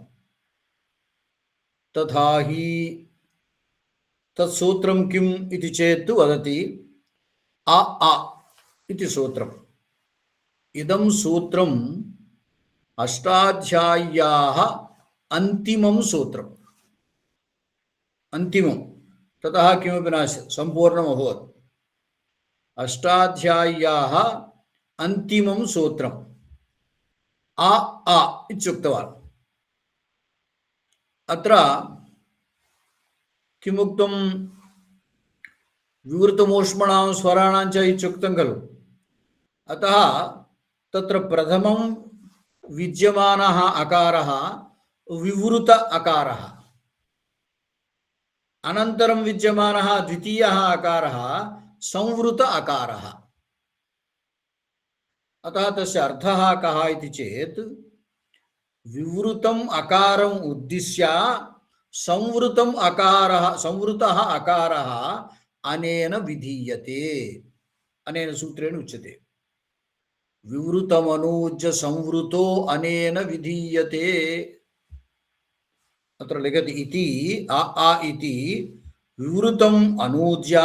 Speaker 1: तथा हि तत्सूत्रं किम् इति चेत् वदति आ आ इति सूत्रम्। इदं सूत्रम् अष्टाध्याय्याः अन्तिमं सूत्रम्। अन्तिमं ततः किमपि नास्ति, सम्पूर्णम् अभवत्। अष्टाध्याय्याः अन्तिमं सूत्रम् आ आ इत्युक्तवान्। अत्र किमुक्तं, विवृतमूष्मणां स्वराणां च इत्युक्तं खलु। अतः तत्र प्रथमं विद्यमानः अकारः विवृत अकारः, अनन्तरं विद्यमानः द्वितीयः अकारः संवृत अकारः। अतः तस्य अर्थः कः इति चेत् विवृतम् अकारम् उद्दिश्य संवृतः अकारः अनेन विधीयते, अनेन सूत्रेण उच्यते। विवृतमनूज्य संवृतो अनेन विधीयते। अत्र लिखति इति आ आ इति विवृतम् अनूज्य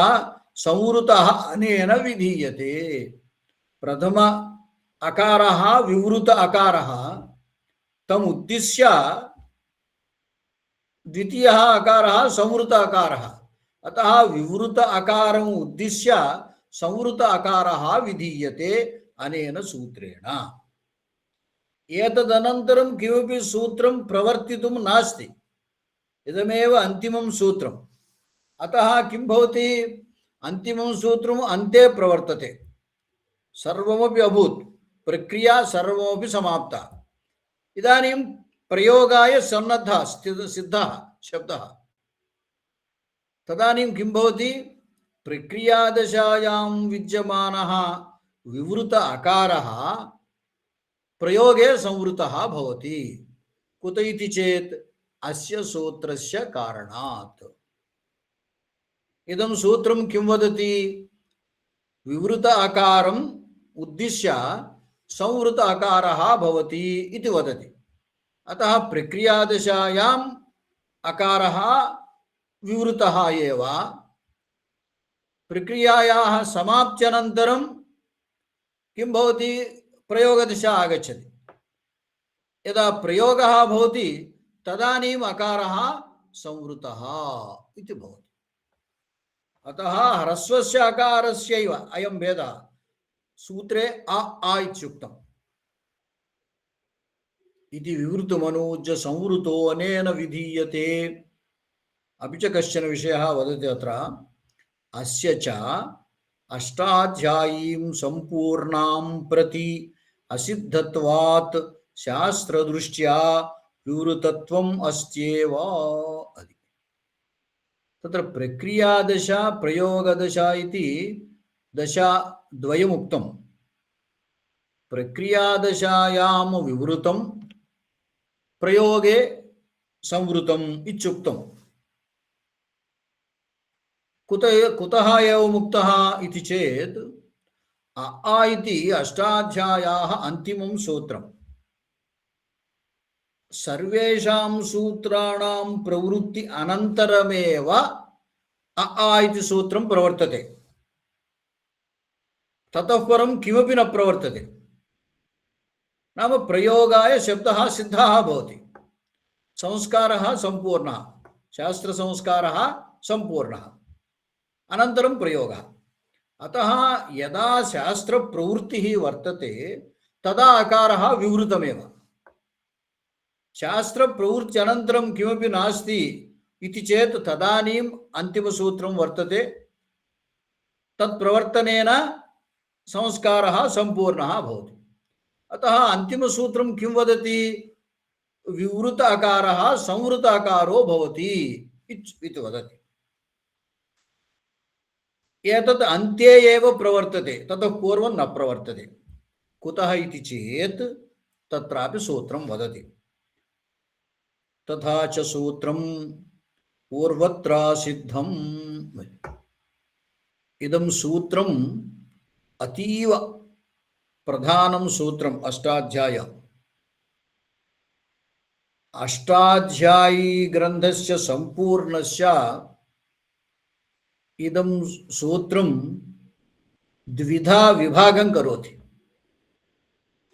Speaker 1: संवृतः अनेन विधीयते। प्रथम अकारः विवृत अकारः, तम् उद्दिश्य द्वितीयः अकारः संवृत अकारः। अतः विवृत अकारम् उद्दिश्य संवृत अकारः विधीयते अनेन सूत्रेण। एतदनन्तरं किमपि सूत्रं प्रवर्तितुं नास्ति, इदमेव अन्तिमं सूत्रम्। अतः किं भवति, अन्तिमं सूत्रम् अन्ते प्रवर्तते, सर्वमपि अभूत्, प्रक्रिया सर्वमपि समाप्ता। इदानीं प्रयोगाय सन्नद्धः सिद्धः शब्दः। तदानीं किं भवति, प्रक्रियादशायां विद्यमानः विवृत अकारः प्रयोगे संवृतः भवति। कुत इति चेत् अस्य सूत्रस्य कारणात्। इदं सूत्रं किं वदति, विवृत अकारम् उद्दिश्य संवृत अकारः भवति इति वदति। अतः प्रक्रियादशायाम् अकारः विवृतः एव, प्रक्रियायाः समाप्त्यनन्तरं किं भवति, प्रयोगदशा आगच्छति। यदा प्रयोगः भवति तदानीम् अकारः संवृतः इति भवति। अतः ह्रस्वस्य अकारस्यैव अयं भेदः सूत्रे आ आ इत्युक्तम्। इति विवृतमनूज्य संवृतो अनेन विधीयते। अपि च कश्चन विषयः वदति अत्र, अस्य च अष्टाध्यायीं सम्पूर्णां प्रति असिद्धत्वात् शास्त्रदृष्ट्या विवृतत्वम् अस्त्येव। तत्र प्रक्रियादशा प्रयोगदशा इति दशा द्वयमुक्तम्। प्रक्रियादशायां विवृतं, प्रयोगे संवृतम् इत्युक्तम्। कुतः एवम् उक्तः इति चेत् आ इति अष्टाध्यायाः अन्तिमं सूत्रम्। सर्वेषां सूत्राणां प्रवृत्ति अनन्तरमेव आ इति सूत्रं प्रवर्तते, ततः परं किमपि न प्रवर्तते। नाम प्रयोगाय शब्दः सिद्धः भवति, संस्कारः सम्पूर्णः, शास्त्रसंस्कारः सम्पूर्णः, अनन्तरं प्रयोगः। अतः यदा शास्त्रप्रवृत्तिः वर्तते तदा अकारः विवृतमेव। शास्त्रप्रवृत्त्यनन्तरं किमपि नास्ति इति चेत् तदानीम् अन्तिमसूत्रं वर्तते। तत्प्रवर्तनेन संस्कारः सम्पूर्णः भवति। अतः अन्तिमसूत्रं किं वदति? विवृत अकारः संवृत अकारो भवति इति वदति। एतत् अन्ते एव प्रवर्तते, ततः पूर्वं न प्रवर्तते। कुतः इति चेत् तत्रापि सूत्रं वदति। तथा च सूत्रं पूर्वत्र सिद्धम्। इदं सूत्रम् अतीव प्रधानं सूत्रम्। अष्टाध्यायी ग्रन्थस्य सम्पूर्णस्य इदं सूत्रं द्विधा विभागं करोति।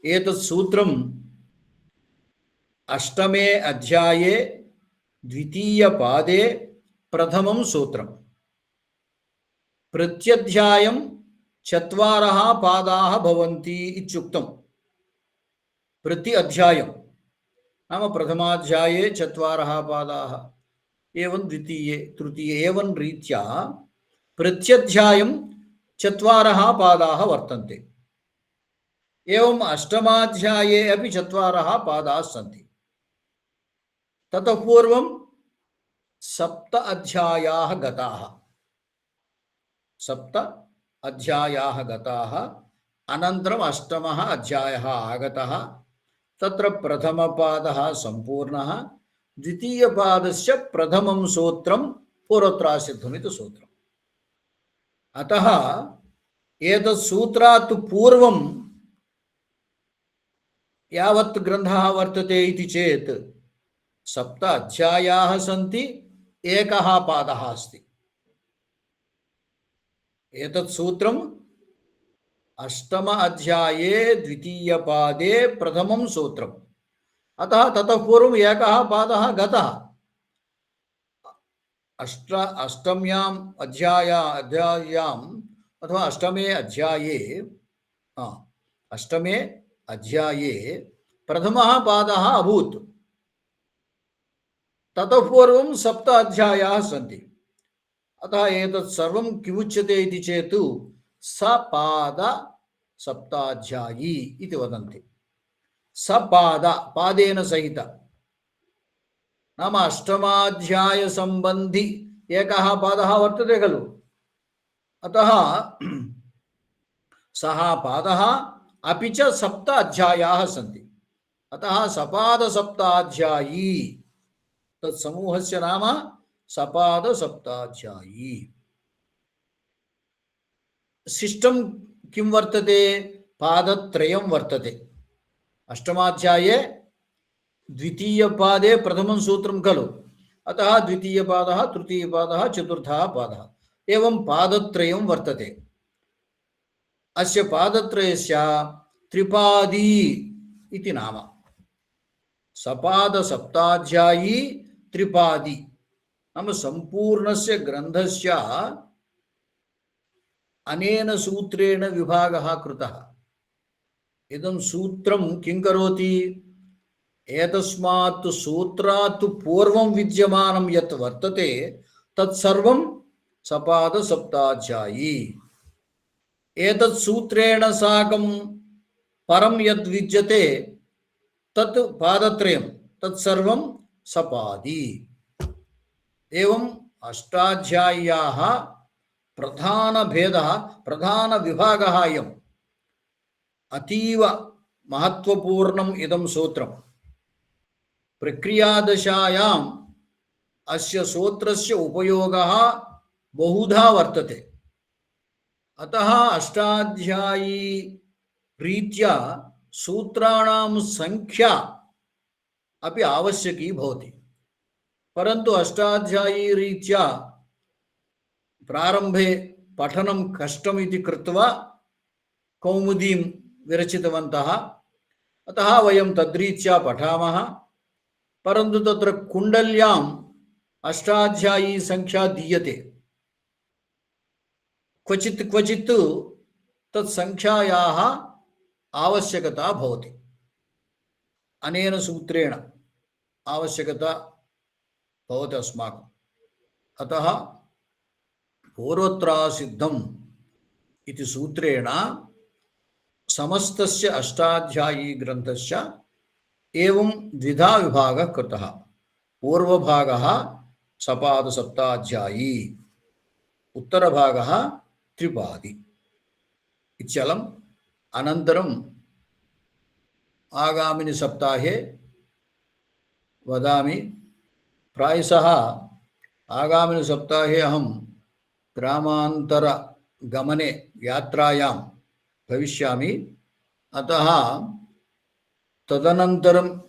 Speaker 1: एतत् सूत्रम् अष्टमे अध्याये द्वितीयपादे प्रथमं सूत्रं। प्रत्यध्यायं चत्वारः पादाः भवन्ति इत्युक्तं। प्रति अध्यायं नाम प्रथमाध्याये चत्वारः पादाः, एवं द्वितीये तृतीये, एवं रीत्या प्रत्यध्यायं चत्वारः पादाः वर्तन्ते। एवम् अष्टमाध्याये अपि चत्वारः पादाः सन्ति। ततः पूर्वं सप्त अध्यायाः गताः। सप्त अध्यायाः गताः, अनन्तरम् अष्टमः अध्यायः आगतः। तत्र प्रथमपादः सम्पूर्णः, द्वितीयपादस्य प्रथमं सूत्रं पूर्वत्रासिद्धमिति सूत्रम्। अतः एतत् सूत्रात् पूर्वं यावत् ग्रन्थः वर्तते इति चेत् सप्त अध्यायाः सन्ति, एकः पादः अस्ति। एतत् सूत्रम् अष्टम अध्याये द्वितीयपादे प्रथमं सूत्रम्। अतः ततः पूर्वम् एकः पादः गतः। अष्टम्याम् अध्यायाम् अथवा अष्टमे अध्याये प्रथमः पादः अभूत्। ततः पूर्वं सप्त अध्यायाः सन्ति। अतः एतत् सर्वं किमुच्यते इति चेत् सपाद सप्ताध्यायी इति वदन्ति। सपाद, पादेन सहित, नाम अष्टमाध्याय संबंधी एकः पादः वर्तते खलु। अतः सः पादः अपि च सप्त अध्यायाः सन्ति। अतः सपाद सप्ताध्यायी, तत्समूहस्य नाम सपाद सप्ताध्यायी। शिष्टं किं वर्तते? पादत्रयं वर्तते। अष्टमाध्याये द्वितीयपादे प्रथमं सूत्रं खलु। अतः द्वितीयपादः, तृतीयपादः, चतुर्थः पादः, एवं पादत्रयं वर्तते। अस्य पादत्रयस्य त्रिपादी इति नाम। सपाद सप्ताध्यायी त्रिपादी नाम संपूर्णस्य ग्रन्थस्य अनेन सूत्रेण विभागः कृतः। इदं सूत्रं किं करोति? एतस्मात् सूत्रात् पूर्वं विद्यमानं यत् वर्तते तत्सर्वं सपाद सप्ताध्यायी। एतत् सूत्रेण साकं परं यद् विद्यते तत् पादत्रयं, तत्सर्वं सपादी। एवं अष्टाध्याय्याः प्रधान भेदः, प्रधान विभागः अयम्। अतीव महत्वपूर्णम् इदं सूत्रम्। प्रक्रियादशायाम् अस्य सूत्रस्य उपयोगः बहुधा वर्तते। अतः अष्टाध्यायी रीत्या सूत्राणां संख्या अपि आवश्यकी भवति। परन्तु अष्टाध्यायी रीत्या प्रारंभे पठनं कष्टम् इति कृत्वा कौमुदीं विरचितवन्तः। अतः वयं तद्रीत्या पठामः। परन्तु तत्र कुण्डल्याम् अष्टाध्यायी संख्या दीयते। क्वचित् क्वचित् तत्संख्यायाः आवश्यकता भवति। अनेन सूत्रेण आवश्यकता भवति अस्माकम्। अतः पूर्वत्रासिद्धम् इति सूत्रेण समस्तस्य अष्टाध्यायी ग्रन्थस्य एवं द्विधा विभागः कृतः। पूर्वभागः सपादसप्ताध्यायी, उत्तरभागः त्रिपादी इत्यलम्। अनन्तरम् आगामिनि सप्ताहे वदामि। प्रायशः आगामिनि सप्ताहे अहं ग्रामान्तरगमने यात्रायां भविष्यामि। अतः तदनन्तरं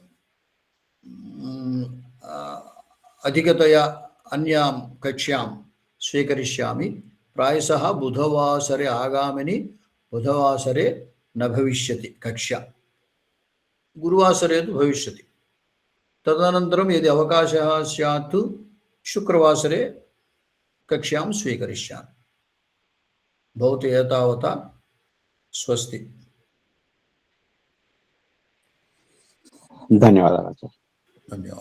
Speaker 1: अधिकतया अन्यां कक्ष्यां स्वीकरिष्यामि। प्रायशः बुधवासरे, आगामिनि बुधवासरे न भविष्यति कक्षा, गुरुवासरे तु भविष्यति। तदनन्तरं यदि अवकाशः स्यात् शुक्रवासरे कक्ष्यां स्वीकरिष्यामि। भवतु एतावता। स्वस्ति।
Speaker 2: धन्यवादाः।
Speaker 1: धन्यवादः।